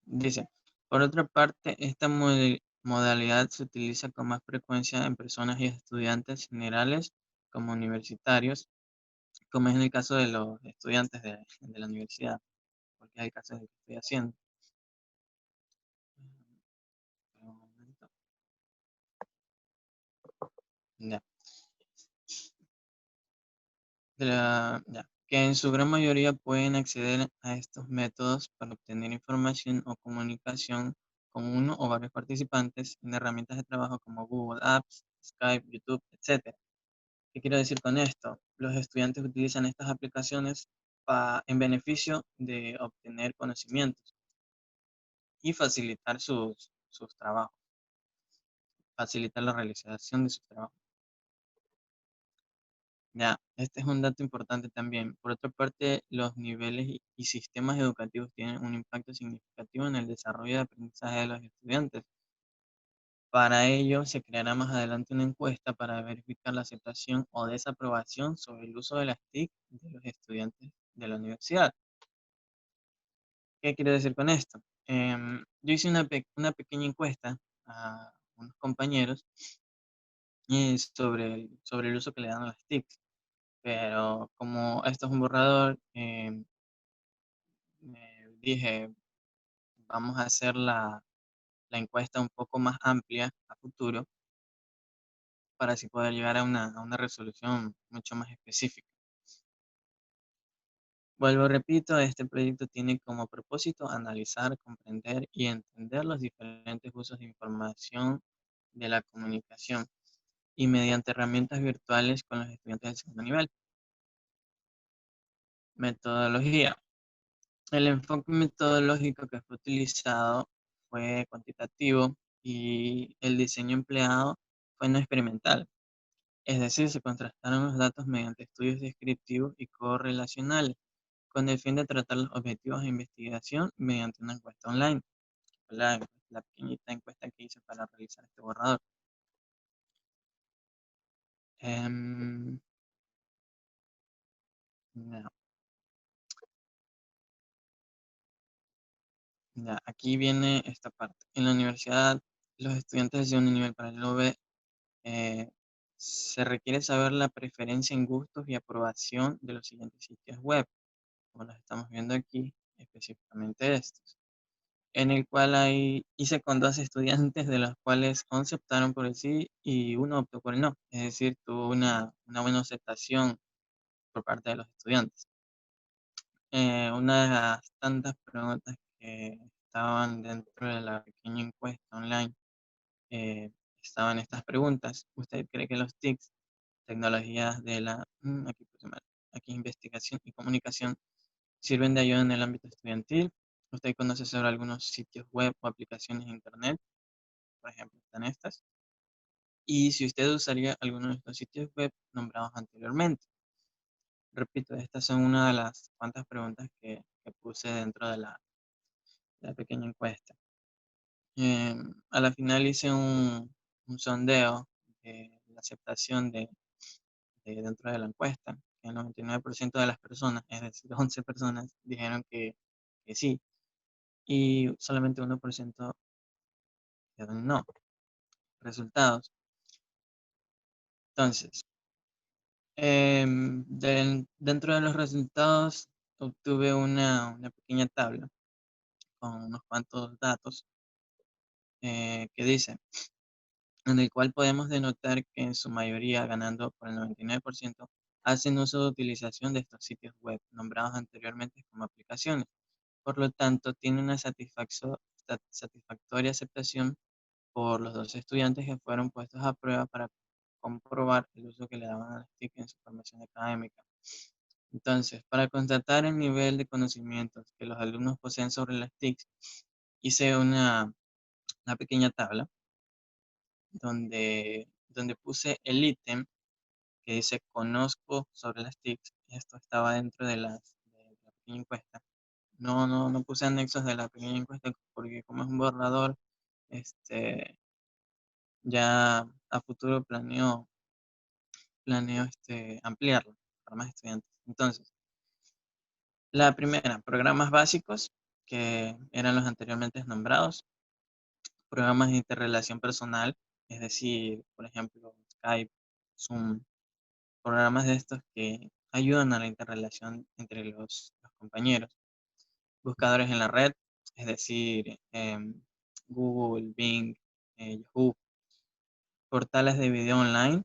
Speaker 6: Dice, por otra parte, esta modalidad se utiliza con más frecuencia en personas y estudiantes generales como universitarios, como es en el caso de los estudiantes de la universidad, porque es el caso del que estoy haciendo. Un momento. Ya. Ya. Que en su gran mayoría pueden acceder a estos métodos para obtener información o comunicación con uno o varios participantes en herramientas de trabajo como Google Apps, Skype, YouTube, etc. ¿Qué quiero decir con esto? Los estudiantes utilizan estas aplicaciones en beneficio de obtener conocimientos y facilitar sus trabajos, facilitar la realización de sus trabajos. Ya, este es un dato importante también. Por otra parte, los niveles y sistemas educativos tienen un impacto significativo en el desarrollo de aprendizaje de los estudiantes. Para ello, se creará más adelante una encuesta para verificar la aceptación o desaprobación sobre el uso de las TIC de los estudiantes de la universidad. ¿Qué quiero decir con esto? Yo hice una pequeña encuesta a unos compañeros sobre el uso que le dan a las TICs, pero como esto es un borrador, dije, vamos a hacer la encuesta un poco más amplia a futuro para así poder llegar a una resolución mucho más específica. Vuelvo, repito, este proyecto tiene como propósito analizar, comprender y entender los diferentes usos de información de la comunicación y mediante herramientas virtuales con los estudiantes del segundo nivel. Metodología. El enfoque metodológico que fue utilizado fue cuantitativo y el diseño empleado fue no experimental. Es decir, se contrastaron los datos mediante estudios descriptivos y correlacionales con el fin de tratar los objetivos de investigación mediante una encuesta online. La pequeñita encuesta que hice para realizar este borrador. Ya, ya, aquí viene esta parte. En la universidad, los estudiantes de un nivel para el OB se requiere saber la preferencia en gustos y aprobación de los siguientes sitios web, como los estamos viendo aquí, específicamente estos, en el cual hice con 2 estudiantes, de los cuales 11 optaron por el sí y uno optó por el no, es decir, tuvo una buena aceptación por parte de los estudiantes. Una de las tantas preguntas que estaban dentro de la pequeña encuesta online, estaban estas preguntas. ¿Usted cree que los TICs, tecnologías de aquí puse mal, aquí investigación y comunicación, sirven de ayuda en el ámbito estudiantil? ¿Usted conoce sobre algunos sitios web o aplicaciones de internet? Por ejemplo, están estas. Y si usted usaría alguno de estos sitios web nombrados anteriormente. Repito, estas son una de las cuantas preguntas que puse dentro de la pequeña encuesta. A la final hice un sondeo de la aceptación dentro de la encuesta. El 99% de las personas, es decir, 11 personas, dijeron que sí. Y solamente 1% dijeron no. Resultados. Entonces, dentro de los resultados obtuve una pequeña tabla con unos cuantos datos que dice, en el cual podemos denotar que en su mayoría, ganando por el 99%, hacen uso de utilización de estos sitios web nombrados anteriormente como aplicaciones. Por lo tanto, tiene una satisfactoria aceptación por los 2 estudiantes que fueron puestos a prueba para comprobar el uso que le daban a las TIC en su formación académica. Entonces, para constatar el nivel de conocimientos que los alumnos poseen sobre las TIC, hice una pequeña tabla donde puse el ítem que dice conozco sobre las TICs. Esto estaba dentro de la pequeña encuesta. No puse anexos de la pequeña encuesta porque como es un borrador, este, ya a futuro planeo ampliarlo para más estudiantes. Entonces, la primera, programas básicos, que eran los anteriormente nombrados, programas de interrelación personal, es decir, por ejemplo, Skype, Zoom, programas de estos que ayudan a la interrelación entre los compañeros. Buscadores en la red, es decir, Google, Bing, Yahoo, portales de video online,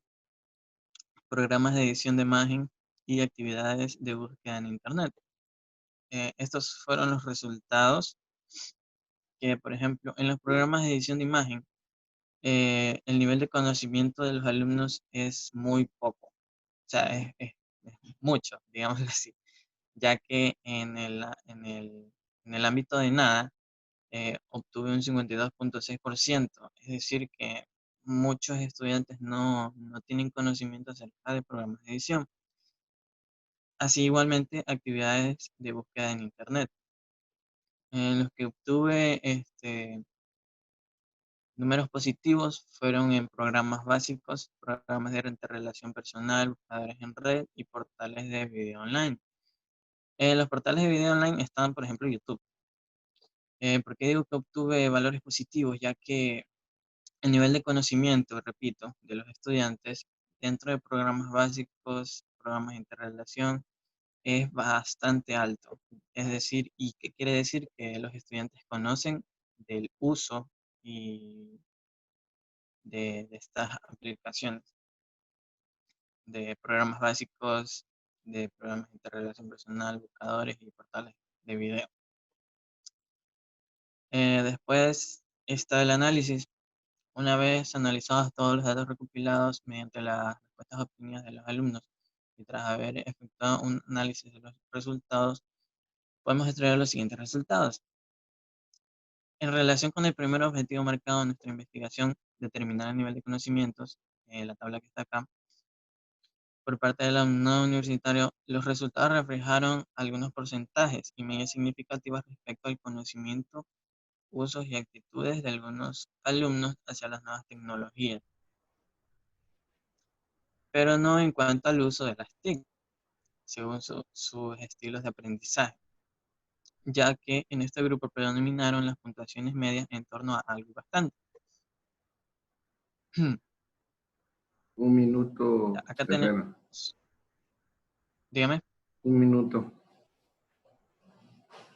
Speaker 6: programas de edición de imagen y actividades de búsqueda en Internet. Estos fueron los resultados que, por ejemplo, en los programas de edición de imagen, el nivel de conocimiento de los alumnos es muy poco, o sea, es mucho, digámoslo así, ya que en el ámbito de nada obtuve un 52.6%, es decir, que muchos estudiantes no tienen conocimiento acerca de programas de edición. Así igualmente actividades de búsqueda en Internet, en los que obtuve números positivos fueron en programas básicos, programas de interrelación personal, buscadores en red y portales de video online. Los portales de video online están, por ejemplo, YouTube. ¿Por qué digo que obtuve valores positivos? Ya que el nivel de conocimiento, repito, de los estudiantes dentro de programas básicos, programas de interrelación, es bastante alto. Es decir, ¿y qué quiere decir? Que los estudiantes conocen del uso y de estas aplicaciones, de programas básicos, de programas de interrelación personal, buscadores y portales de video. Después está el análisis. Una vez analizados todos los datos recopilados mediante las respuestas obtenidas de los alumnos y tras haber efectuado un análisis de los resultados, podemos extraer los siguientes resultados. En relación con el primer objetivo marcado en nuestra investigación, determinar el nivel de conocimientos, la tabla que está acá, por parte del alumnado universitario, los resultados reflejaron algunos porcentajes y medidas significativas respecto al conocimiento, usos y actitudes de algunos alumnos hacia las nuevas tecnologías, pero no en cuanto al uso de las TIC, según sus estilos de aprendizaje, ya que en este grupo predominaron las puntuaciones medias en torno a algo bastante.
Speaker 1: Un minuto,
Speaker 6: Acá tenemos,
Speaker 1: Serena.
Speaker 6: dígame.
Speaker 1: Un minuto.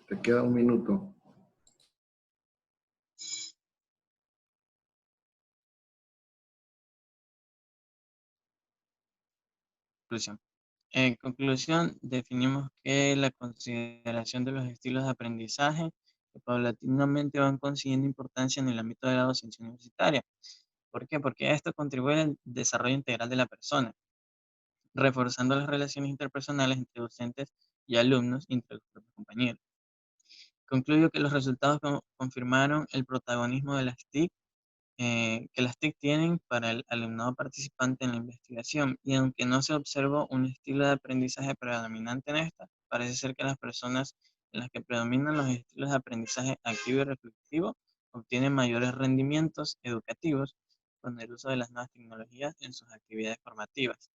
Speaker 1: Te queda un minuto.
Speaker 6: Conclusión. En conclusión, definimos que la consideración de los estilos de aprendizaje que paulatinamente van consiguiendo importancia en el ámbito de la docencia universitaria. ¿Por qué? Porque esto contribuye al desarrollo integral de la persona, reforzando las relaciones interpersonales entre docentes y alumnos y entre los propios compañeros. Concluyo que los resultados confirmaron el protagonismo de las TIC que las TIC tienen para el alumnado participante en la investigación, y aunque no se observó un estilo de aprendizaje predominante en esta, parece ser que las personas en las que predominan los estilos de aprendizaje activo y reflexivo obtienen mayores rendimientos educativos con el uso de las nuevas tecnologías en sus actividades formativas.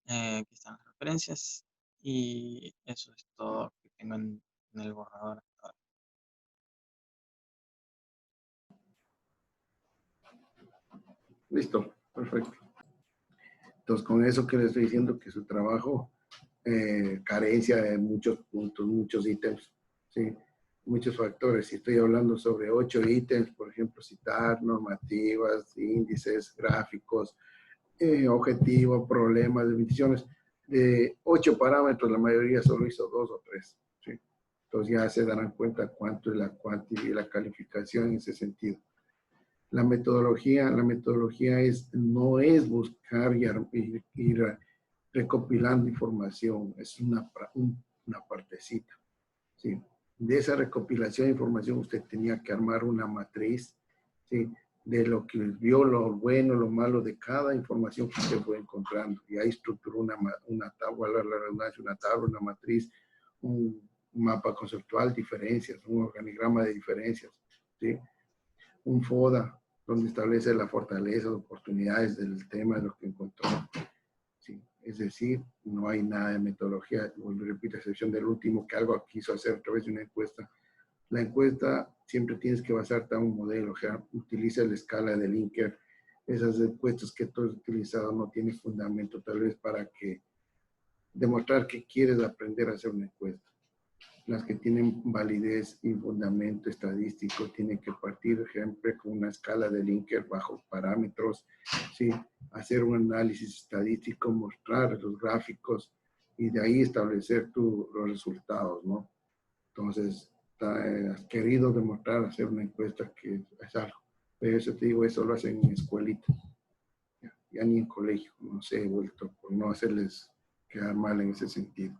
Speaker 6: Aquí están las referencias y eso es todo que tengo en el borrador hasta ahora.
Speaker 1: Listo, perfecto. Entonces, con eso que le estoy diciendo, que su trabajo carencia de muchos puntos, muchos ítems, ¿sí? Muchos factores. Si estoy hablando sobre 8 ítems, por ejemplo, citar normativas, índices, gráficos, objetivos, problemas, definiciones, de 8 parámetros, la mayoría solo hizo 2 o 3. ¿Sí? Entonces ya se darán cuenta cuánto es la cuantía y la calificación en ese sentido. La metodología no es buscar y ir recopilando información, es una partecita. ¿Sí? De esa recopilación de información usted tenía que armar una matriz, ¿sí? De lo que vio, lo bueno, lo malo de cada información que usted fue encontrando. Y ahí estructuró una tabla, la redundancia, una tabla, una matriz, un mapa conceptual, diferencias, un organigrama de diferencias, ¿sí? Un FODA, donde establece la fortaleza, oportunidades del tema, de lo que encontró. Sí, es decir, no hay nada de metodología, vuelvo y repito, a excepción del último que algo quiso hacer a través de una encuesta. La encuesta siempre tienes que basarte en un modelo, o sea, utiliza la escala de Likert. Esas encuestas que tú has utilizado no tienen fundamento, tal vez para que demostrar que quieres aprender a hacer una encuesta. Las que tienen validez y fundamento estadístico tienen que partir siempre con una escala de Likert bajo parámetros, ¿sí? Hacer un análisis estadístico, mostrar los gráficos y de ahí establecer los resultados, ¿no? Entonces, has querido demostrar hacer una encuesta que es algo. Pero eso te digo, eso lo hacen en escuelita, ya ni en colegio, no sé, he vuelto por no hacerles quedar mal en ese sentido.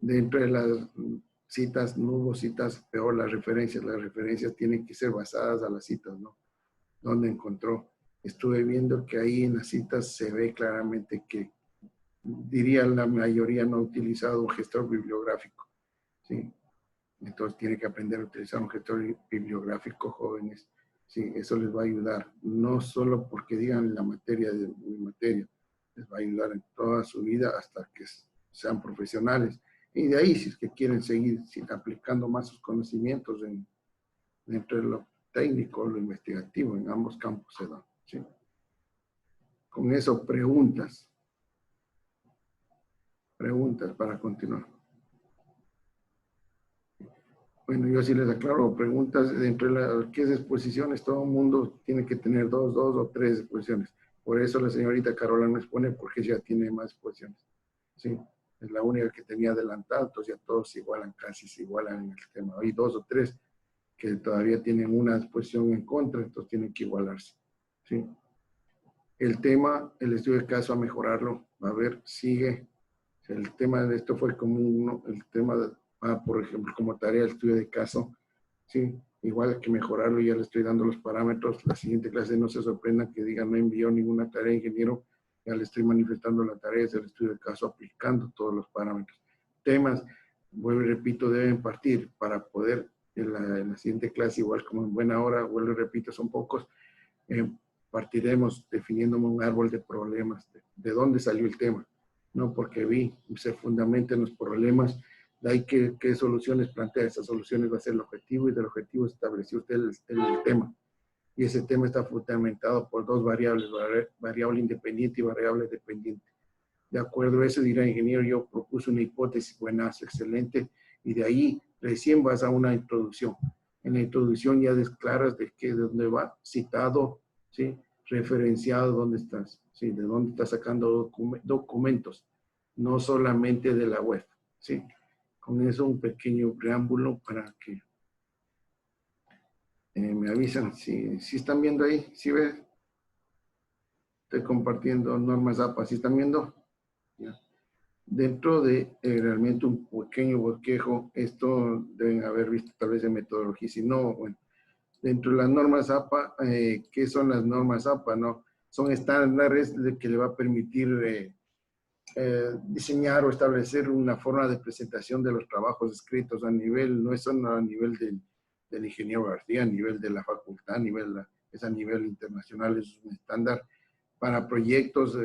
Speaker 1: Dentro de las citas, no hubo citas, peor las referencias tienen que ser basadas a las citas, ¿no? ¿Dónde encontró? Estuve viendo que ahí en las citas se ve claramente que, diría la mayoría, no ha utilizado un gestor bibliográfico, ¿sí? Entonces tiene que aprender a utilizar un gestor bibliográfico, jóvenes, ¿sí? Eso les va a ayudar, no solo porque digan la materia de mi materia, les va a ayudar en toda su vida hasta que sean profesionales. Y de ahí, si es que quieren seguir aplicando más sus conocimientos dentro de lo técnico, lo investigativo, en ambos campos se da, ¿sí? Con eso, preguntas para continuar. Bueno, yo sí les aclaro, preguntas dentro de ¿qué es exposiciones? Todo el mundo tiene que tener dos o tres exposiciones. Por eso la señorita Carola no expone, porque ella tiene más exposiciones, ¿sí? Es la única que tenía adelantado, entonces ya todos se igualan, casi se igualan en el tema. Hay dos o tres que todavía tienen una exposición en contra, entonces tienen que igualarse, ¿sí? El tema, el estudio de caso a mejorarlo, a ver, sigue. El tema de esto fue como el tema de, por ejemplo, como tarea el estudio de caso, ¿sí? Igual hay que mejorarlo, ya le estoy dando los parámetros. La siguiente clase no se sorprenda que diga no envió ninguna tarea, ingeniero, ya le estoy manifestando la tarea del estudio de caso aplicando todos los parámetros. Temas, vuelvo y repito, deben partir para poder en la siguiente clase, igual como en buena hora, vuelvo y repito, son pocos, partiremos definiendo un árbol de problemas, de dónde salió el tema, no porque se fundamenten los problemas, de ahí qué soluciones plantea. Esas soluciones va a ser el objetivo y del objetivo estableció usted el tema. Y ese tema está fundamentado por dos variables, variable independiente y variable dependiente. De acuerdo a eso, dirá ingeniero, yo propuse una hipótesis, buenazo, excelente, y de ahí recién vas a una introducción. En la introducción ya desclaras de dónde va, citado, ¿sí? Referenciado, dónde estás, ¿sí? De dónde estás sacando documentos, no solamente de la web, ¿sí? Con eso un pequeño preámbulo para que me avisan si están viendo ahí, si ves. Estoy compartiendo normas APA, ¿sí están viendo? Ya. Dentro de realmente un pequeño bosquejo, esto deben haber visto tal vez de metodología, si no, bueno, dentro de las normas APA, ¿qué son las normas APA? ¿No? Son estándares que le va a permitir diseñar o establecer una forma de presentación de los trabajos escritos a nivel, no es solo a nivel del ingeniero García, a nivel de la facultad, es a nivel internacional, es un estándar para proyectos,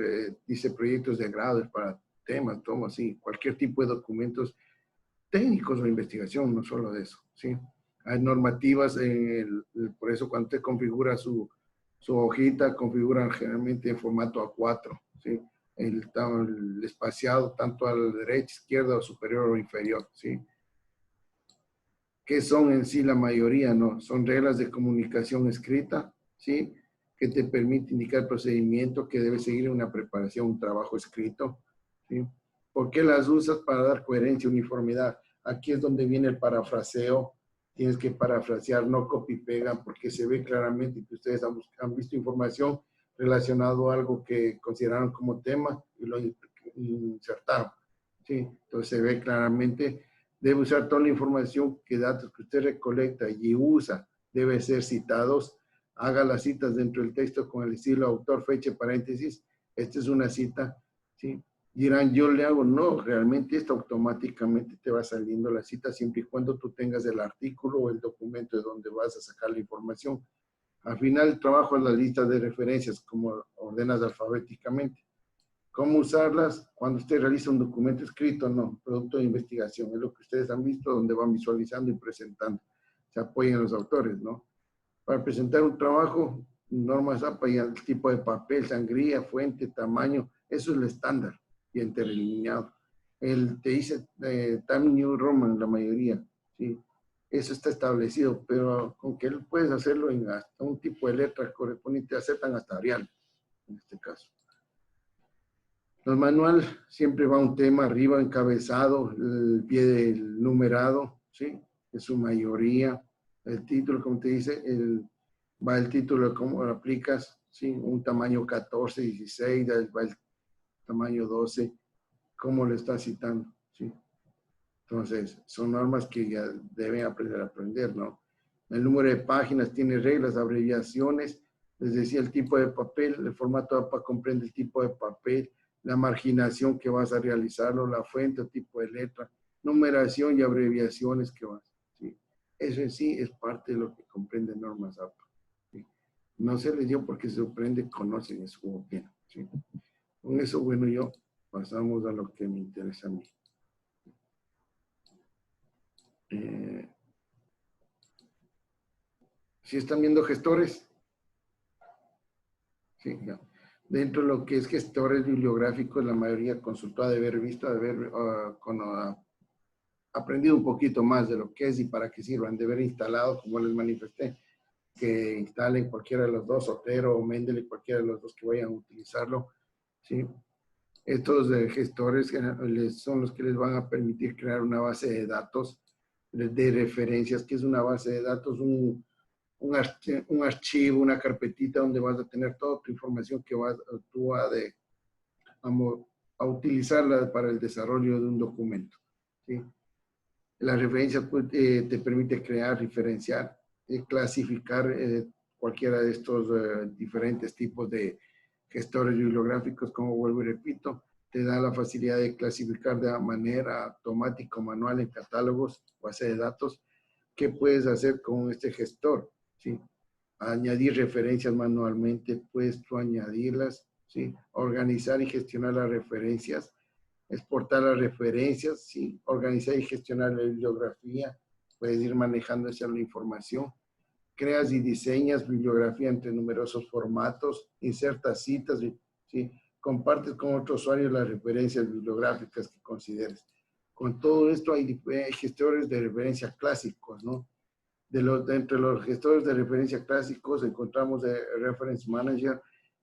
Speaker 1: dice proyectos de grado, es para temas, todo así, cualquier tipo de documentos técnicos o investigación, no solo de eso, ¿sí? Hay normativas, por eso cuando usted configura su hojita, configuran generalmente en formato A4, ¿sí? El espaciado tanto a la derecha, izquierda, o superior o inferior, ¿sí? ¿Qué son en sí la mayoría? No, son reglas de comunicación escrita, ¿sí? Que te permite indicar el procedimiento que debe seguir una preparación, un trabajo escrito, ¿sí? ¿Por qué las usas? Para dar coherencia, uniformidad. Aquí es donde viene el parafraseo. Tienes que parafrasear, no copy-pega, porque se ve claramente que ustedes han visto información relacionado a algo que consideraron como tema y lo insertaron, ¿sí? Entonces se ve claramente, debe usar toda la información, datos que usted recolecta y usa, debe ser citados. Haga las citas dentro del texto con el estilo autor, fecha, paréntesis. Esta es una cita, ¿sí? Dirán, yo le hago, no, realmente esto automáticamente te va saliendo la cita siempre y cuando tú tengas el artículo o el documento de donde vas a sacar la información. Al final, el trabajo es la lista de referencias, como ordenas alfabéticamente. ¿Cómo usarlas? Cuando usted realiza un documento escrito, no, producto de investigación, es lo que ustedes han visto, donde van visualizando y presentando. Se apoyan los autores, ¿no? Para presentar un trabajo, normas APA y el tipo de papel, sangría, fuente, tamaño, eso es el estándar y interlineado. El te dice Time New Roman, la mayoría, ¿sí? Eso está establecido, pero con que él puedes hacerlo en hasta un tipo de letra correspondiente, aceptan hasta Arial, en este caso. Los manual siempre va un tema arriba, encabezado, el pie del numerado, ¿sí? En su mayoría. El título, como te dice, va el título, cómo lo aplicas, ¿sí? Un tamaño 14, 16, va el tamaño 12, cómo lo estás citando, ¿sí? Entonces, son normas que ya deben aprender, ¿no? El número de páginas tiene reglas, abreviaciones, les decía el tipo de papel, el formato APA comprende el tipo de papel, la marginación que vas a realizarlo, la fuente, el tipo de letra, numeración y abreviaciones que vas, ¿sí? Eso en sí es parte de lo que comprende normas APA, ¿sí? No se les dio porque se sorprende, conocen eso como bien, ¿sí? Con eso, bueno, yo pasamos a lo que me interesa a mí. ¿Sí están viendo gestores? Sí, ya. Dentro de lo que es gestores bibliográficos, la mayoría consultó de haber visto, de haber aprendido un poquito más de lo que es y para qué sirvan, de haber instalado, como les manifesté, que instalen cualquiera de los dos, Zotero o Mendeley, cualquiera de los dos que vayan a utilizarlo, ¿sí? Estos gestores son los que les van a permitir crear una base de datos de referencias, que es una base de datos, un archivo, una carpetita donde vas a tener toda tu información que tú a utilizarla para el desarrollo de un documento, ¿sí? La referencia pues, te permite crear, diferenciar, clasificar cualquiera de estos diferentes tipos de gestores bibliográficos, como vuelvo y repito, te da la facilidad de clasificar de manera automática o manual en catálogos, base de datos. ¿Qué puedes hacer con este gestor? ¿Sí? Añadir referencias manualmente, puedes tú añadirlas, ¿sí? Organizar y gestionar las referencias, exportar las referencias, ¿sí? Organizar y gestionar la bibliografía, puedes ir manejando esa la información, creas y diseñas bibliografía entre numerosos formatos, insertas citas, ¿sí? Compartes con otros usuarios las referencias bibliográficas que consideres. Con todo esto hay gestores de referencia clásicos, ¿no? Entre los gestores de referencia clásicos encontramos el Reference Manager,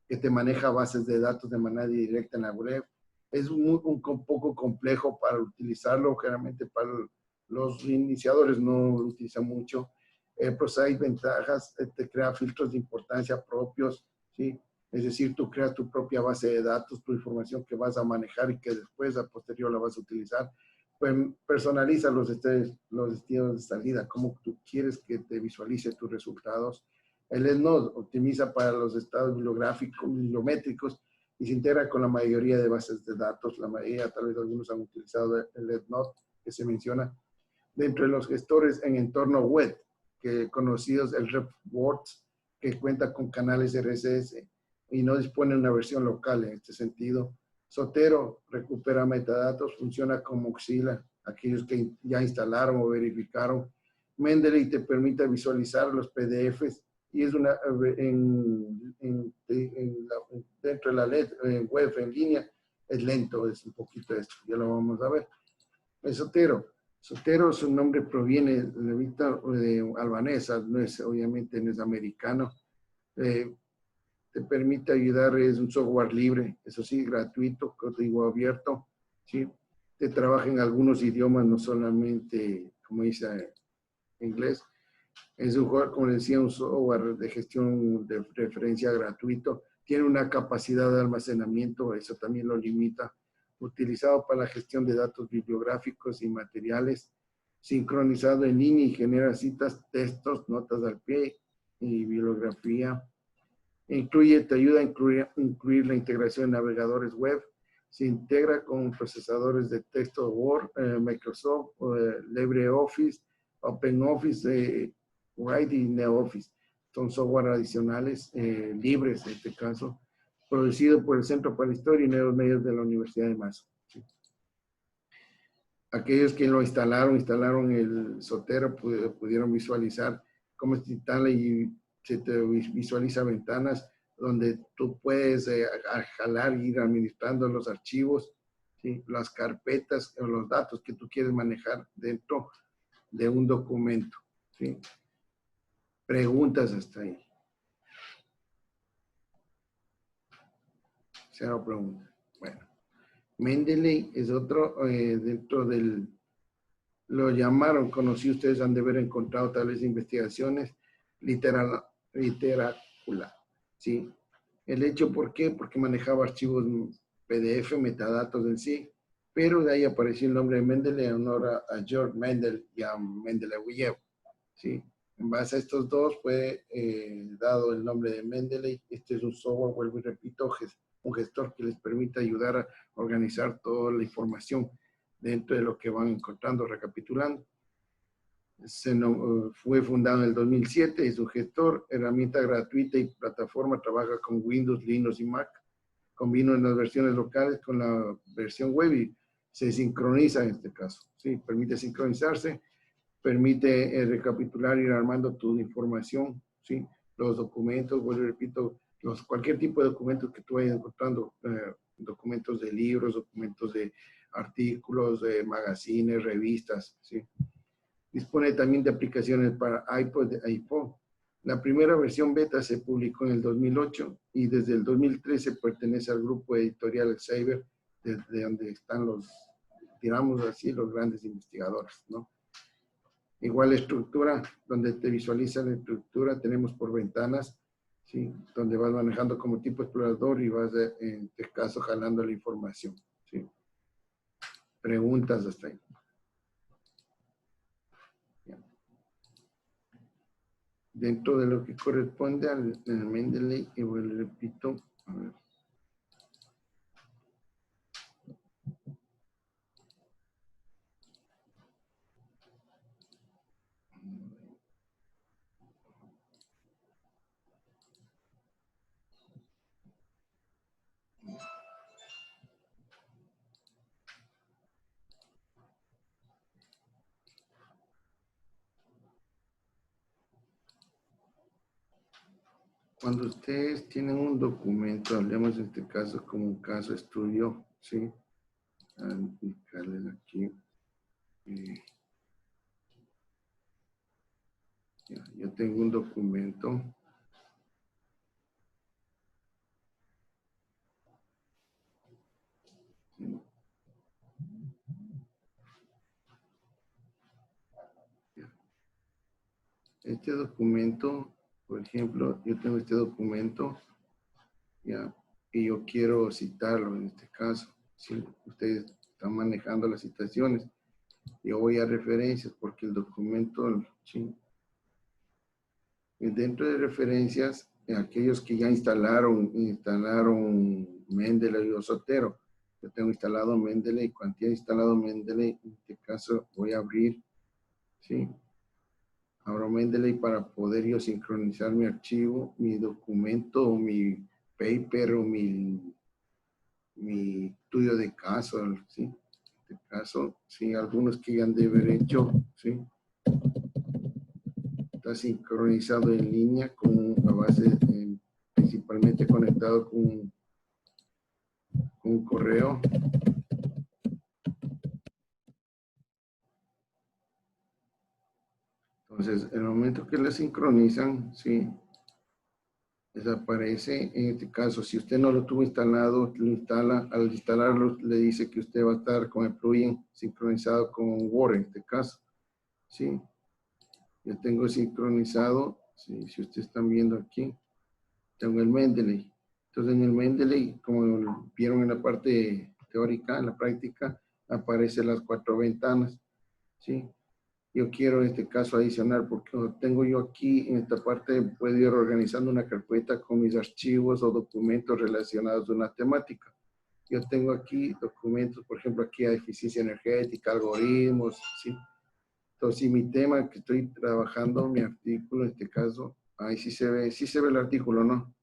Speaker 1: que te maneja bases de datos de manera directa en la web. Es un poco complejo para utilizarlo, generalmente para los iniciadores no lo utilizan mucho. Pero hay ventajas, te crea filtros de importancia propios, ¿sí? Es decir, tú creas tu propia base de datos, tu información que vas a manejar y que después a posterior la vas a utilizar. Pues personaliza los estilos de salida, cómo tú quieres que te visualice tus resultados. El EndNote optimiza para los estados bibliográficos, bibliométricos y se integra con la mayoría de bases de datos. La mayoría, tal vez algunos han utilizado el EndNote que se menciona. Dentro de los gestores en entorno web, que conocidos el RepWords, que cuenta con canales RSS y no dispone de una versión local en este sentido. Zotero recupera metadatos, funciona como Auxila, aquellos que ya instalaron o verificaron. Mendeley te permite visualizar los PDFs y es una, dentro de la web en línea, es lento, es un poquito esto, ya lo vamos a ver. El Zotero, su nombre proviene de albanesa, no es, obviamente no es americano. Te permite ayudar, es un software libre, eso sí, gratuito, código abierto, ¿sí? Te trabaja en algunos idiomas, no solamente, como dice, inglés. Es un juego, como decía, un software de gestión de referencia gratuito. Tiene una capacidad de almacenamiento, eso también lo limita. Utilizado para la gestión de datos bibliográficos y materiales. Sincronizado en línea y genera citas, textos, notas al pie y bibliografía. Te ayuda a incluir la integración de navegadores web. Se integra con procesadores de texto Word, Microsoft, LibreOffice, OpenOffice, Write y NeoOffice. Son software adicionales libres, en este caso, producido por el Centro para la Historia y Nuevos Medios de la Universidad de Mazo. ¿Sí? Aquellos que lo instalaron el Zotero, pudieron visualizar cómo se instala y se te visualiza ventanas donde tú puedes jalar e ir administrando los archivos, ¿sí? Las carpetas o los datos que tú quieres manejar dentro de un documento. ¿Sí? Preguntas hasta ahí. Cero preguntas. Bueno, Mendeley es otro dentro del, lo llamaron, conocí, ustedes han de haber encontrado tal vez investigaciones, literácula, ¿sí? El hecho, ¿por qué? Porque manejaba archivos PDF, metadatos en sí, pero de ahí apareció el nombre de Mendeley en honor a George Mendel y a Mendeleev, ¿sí? En base a estos dos fue dado el nombre de Mendeley. Este es un software, vuelvo y repito, un gestor que les permite ayudar a organizar toda la información dentro de lo que van encontrando, recapitulando. Fue fundado en el 2007, es un gestor, herramienta gratuita y plataforma, trabaja con Windows, Linux y Mac. Combina las versiones locales con la versión web y se sincroniza en este caso. ¿Sí? Permite sincronizarse, permite recapitular y ir armando tu información, ¿sí? Los documentos, vuelvo y repito, cualquier tipo de documentos que tú vayas encontrando, documentos de libros, documentos de artículos, de magazines, revistas, ¿sí? Dispone también de aplicaciones para iPod y iPhone. La primera versión beta se publicó en el 2008 y desde el 2013 pertenece al grupo editorial Cyber, desde donde están los, digamos así, los grandes investigadores, ¿no? Igual estructura, donde te visualiza la estructura, tenemos por ventanas, ¿sí? Donde vas manejando como tipo explorador y vas, en este caso, jalando la información, ¿sí? Preguntas hasta ahí. Dentro de lo que corresponde al Mendeley, y bueno, repito, a ver. Cuando ustedes tienen un documento, hablemos en este caso como un caso estudio, ¿sí? A indicarles aquí. Ya, yo tengo un documento. ¿Sí? Este documento, por ejemplo, yo tengo este documento, ya, y yo quiero citarlo en este caso. Si ustedes están manejando las citaciones, yo voy a referencias porque el documento, ¿sí? Dentro de referencias, aquellos que ya instalaron Mendeley o Zotero, yo tengo instalado Mendeley, cuando he instalado Mendeley, en este caso voy a abrir, ¿sí? Abro Mendeley para poder yo sincronizar mi archivo, mi documento, o mi paper, o mi estudio de caso, ¿sí? En este caso, sí, algunos que ya han de haber hecho, ¿sí? Está sincronizado en línea con la base, principalmente conectado con un correo. Entonces, en el momento que la sincronizan, sí, desaparece. En este caso, si usted no lo tuvo instalado, lo instala. Al instalarlo, le dice que usted va a estar con el plugin sincronizado con Word, en este caso. Sí, yo tengo sincronizado, sí, si ustedes están viendo aquí, tengo el Mendeley. Entonces, en el Mendeley, como vieron en la parte teórica, en la práctica, aparecen las 4 ventanas. Sí. Yo quiero en este caso adicionar, porque lo tengo yo aquí en esta parte, puedo ir organizando una carpeta con mis archivos o documentos relacionados a una temática. yo tengo aquí documentos, por ejemplo, aquí hay eficiencia energética, algoritmos, ¿sí? Entonces, si mi tema que estoy trabajando, mi artículo, en este caso, ahí sí se ve el artículo, ¿no?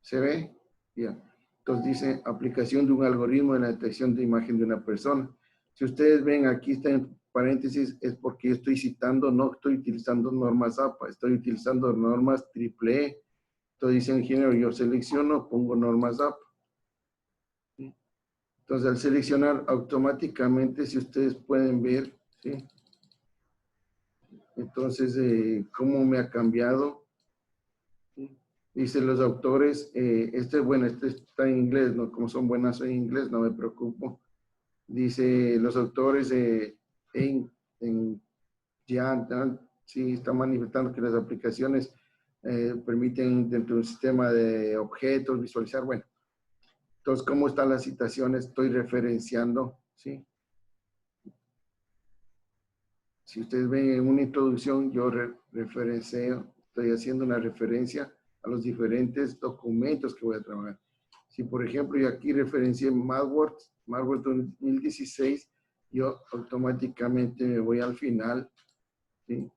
Speaker 1: ¿Se ve? Ya. Entonces dice, aplicación de un algoritmo en la detección de imagen de una persona. Si ustedes ven, aquí está en paréntesis, es porque yo estoy citando, no estoy utilizando normas APA, estoy utilizando normas EEE. Entonces dice ingeniero, yo selecciono, pongo normas APA. ¿Sí? Entonces al seleccionar automáticamente, si ustedes pueden ver, ¿sí? Entonces, ¿cómo me ha cambiado? ¿Sí? Dice los autores, bueno, este está en inglés, ¿no? Como son buenas en inglés, no me preocupo. Dice los autores ya, sí, están manifestando que las aplicaciones permiten dentro de un sistema de objetos visualizar, bueno. Entonces, ¿cómo están las citaciones? Estoy referenciando, ¿sí? Si ustedes ven en una introducción, yo referencio, estoy haciendo una referencia a los diferentes documentos que voy a trabajar. Si, por ejemplo, yo aquí referencié Malware 2016, yo automáticamente me voy al final, ¿sí?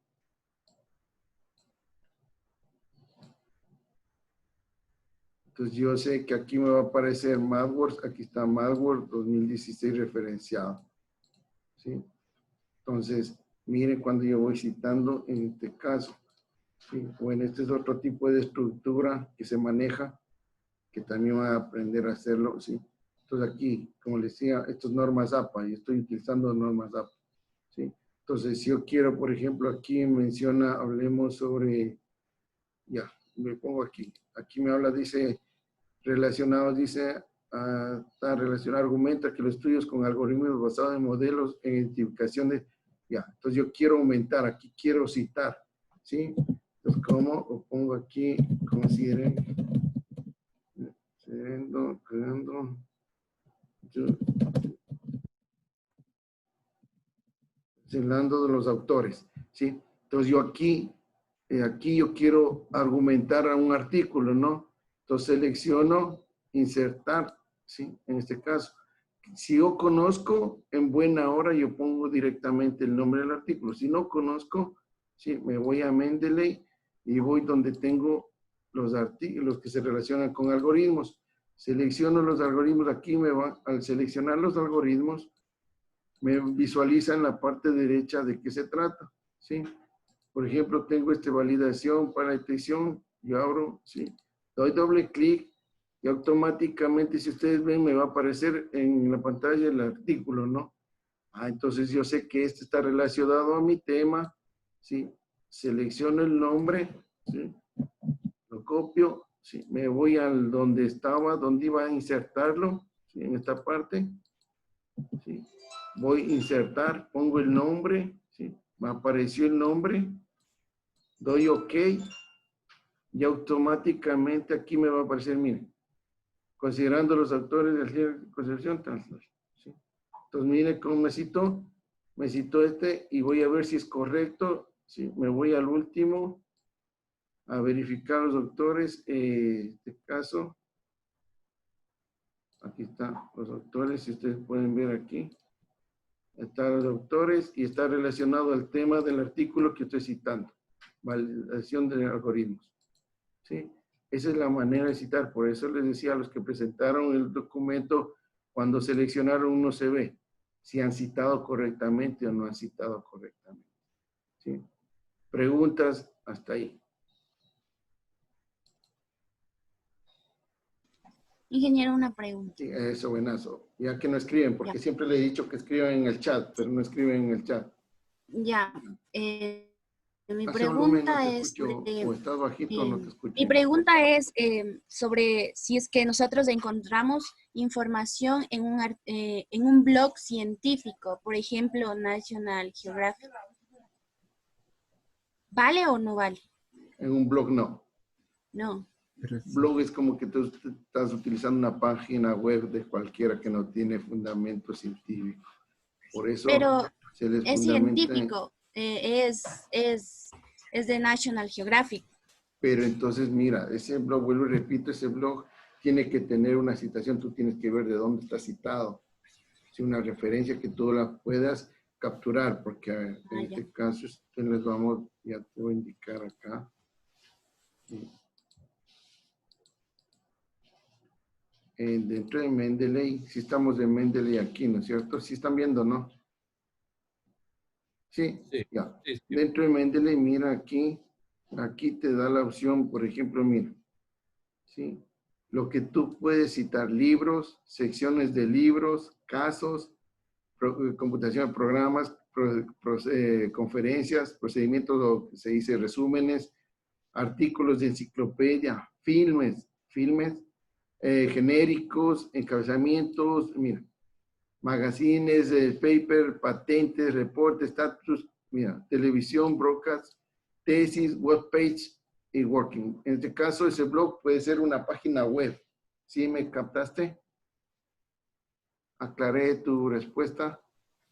Speaker 1: Entonces, yo sé que aquí me va a aparecer Malware, aquí está Malware 2016 referenciado, ¿sí? Entonces, miren cuando yo voy citando en este caso, ¿sí? Bueno, este es otro tipo de estructura que se maneja, que también va a aprender a hacerlo, ¿sí? Entonces aquí, como les decía, estas normas APA, y estoy utilizando normas APA, ¿sí? Entonces, si yo quiero, por ejemplo, aquí menciona, hablemos sobre, ya, me pongo aquí me habla, dice, relacionados, dice, está relacionado, argumenta que los estudios con algoritmos basados en modelos en identificación de, ya, entonces yo quiero aumentar, aquí quiero citar, ¿sí? Entonces, ¿cómo? Lo pongo aquí, consideren, creando, señalando de los autores, ¿sí? Entonces yo aquí yo quiero argumentar a un artículo, ¿no? Entonces selecciono insertar, ¿sí? En este caso. Si yo conozco, en buena hora yo pongo directamente el nombre del artículo. Si no conozco, ¿sí? Me voy a Mendeley y voy donde tengo los artículos que se relacionan con algoritmos. Selecciono los algoritmos, aquí me va, al seleccionar los algoritmos, me visualiza en la parte derecha de qué se trata, ¿sí? Por ejemplo, tengo validación para detección, yo abro, ¿sí? Doy doble clic y automáticamente, si ustedes ven, me va a aparecer en la pantalla el artículo, ¿no? Entonces yo sé que este está relacionado a mi tema, ¿sí? Selecciono el nombre, ¿sí? Lo copio, ¿sí? Me voy al donde estaba, donde iba a insertarlo, ¿sí? En esta parte, ¿sí? Voy a insertar, pongo el nombre, ¿sí? Me apareció el nombre, doy OK y automáticamente aquí me va a aparecer, miren, considerando los autores del cierre de concepción, ¿sí? Entonces, miren cómo me citó y voy a ver si es correcto, ¿sí? Me voy al último a verificar los autores, este caso, aquí están los autores, si ustedes pueden ver aquí, están los autores y está relacionado al tema del artículo que estoy citando, validación de algoritmos, ¿sí? Esa es la manera de citar, por eso les decía a los que presentaron el documento, cuando seleccionaron uno se ve si han citado correctamente o no han citado correctamente, ¿sí? Preguntas hasta ahí.
Speaker 7: Ingeniero, una pregunta.
Speaker 1: Sí, eso, buenazo. Ya que no escriben, porque siempre le he dicho que escriban en el chat, pero no escriben en el chat.
Speaker 7: Ya. Mi
Speaker 1: Hace volumen, no
Speaker 7: pregunta
Speaker 1: te
Speaker 7: es
Speaker 1: escucho, o estás bajito, no te escucho.
Speaker 7: mi pregunta es sobre si es que nosotros encontramos información en un blog científico, por ejemplo, National Geographic. ¿Vale o no vale?
Speaker 1: En un blog no.
Speaker 7: No.
Speaker 1: Blog es como que tú estás utilizando una página web de cualquiera que no tiene fundamento científico. Por eso
Speaker 7: pero
Speaker 1: se les
Speaker 7: es
Speaker 1: fundamenta.
Speaker 7: científico, es de National Geographic.
Speaker 1: Pero entonces, mira, ese blog, vuelvo y repito, ese blog tiene que tener una citación, tú tienes que ver de dónde está citado. Si una referencia que tú la puedas capturar, porque en este caso les vamos, ya te voy a indicar acá. Sí. Dentro de Mendeley, si estamos en Mendeley aquí, ¿no es cierto? Si están viendo, ¿no? Sí,
Speaker 8: Sí,
Speaker 1: ya.
Speaker 8: sí, sí.
Speaker 1: Dentro de Mendeley, mira aquí te da la opción, por ejemplo, mira, ¿sí? Lo que tú puedes citar, libros, secciones de libros, casos, computación de programas, conferencias, procedimientos, o se dice resúmenes, artículos de enciclopedia, filmes, genéricos, encabezamientos, mira, magazines, paper, patentes, reportes, status, mira, televisión, broadcast, tesis, webpage y working. En este caso, ese blog puede ser una página web. ¿Sí me captaste? ¿Aclaré tu respuesta?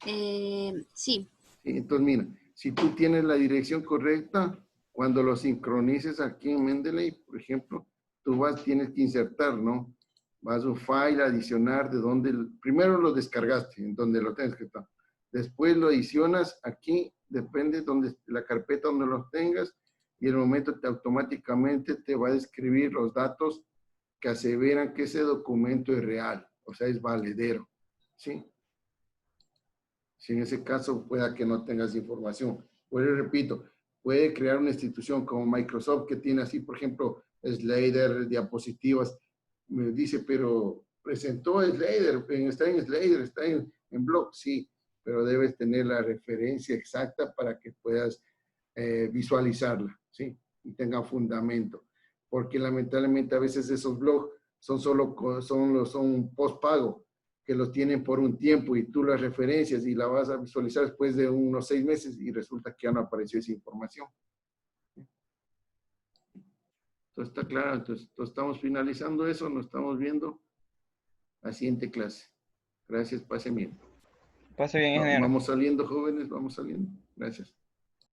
Speaker 7: Sí.
Speaker 1: Sí, entonces, mira, si tú tienes la dirección correcta, cuando lo sincronices aquí en Mendeley, por ejemplo, tú tienes que insertar, ¿no? Vas a un file, adicionar de donde, primero lo descargaste, en donde lo tienes que estar. Después lo adicionas aquí, depende de la carpeta donde lo tengas, y el momento automáticamente te va a describir los datos que aseveran que ese documento es real, o sea, es valedero, ¿sí? Si en ese caso pueda que no tengas información. Pues repito, puede crear una institución como Microsoft que tiene así, por ejemplo, Slider, diapositivas. Me dice, pero presentó Slider, está en Slider, está en blog, sí, pero debes tener la referencia exacta para que puedas visualizarla, sí, y tenga fundamento. Porque lamentablemente a veces esos blogs son post-pago, que los tienen por un tiempo y tú las referencias y la vas a visualizar después de unos 6 meses y resulta que ya no apareció esa información. Entonces está claro, entonces estamos finalizando eso, nos estamos viendo la siguiente clase. Gracias, pasen bien.
Speaker 3: Pase bien, ingeniero.
Speaker 1: Vamos saliendo, jóvenes, vamos saliendo. Gracias.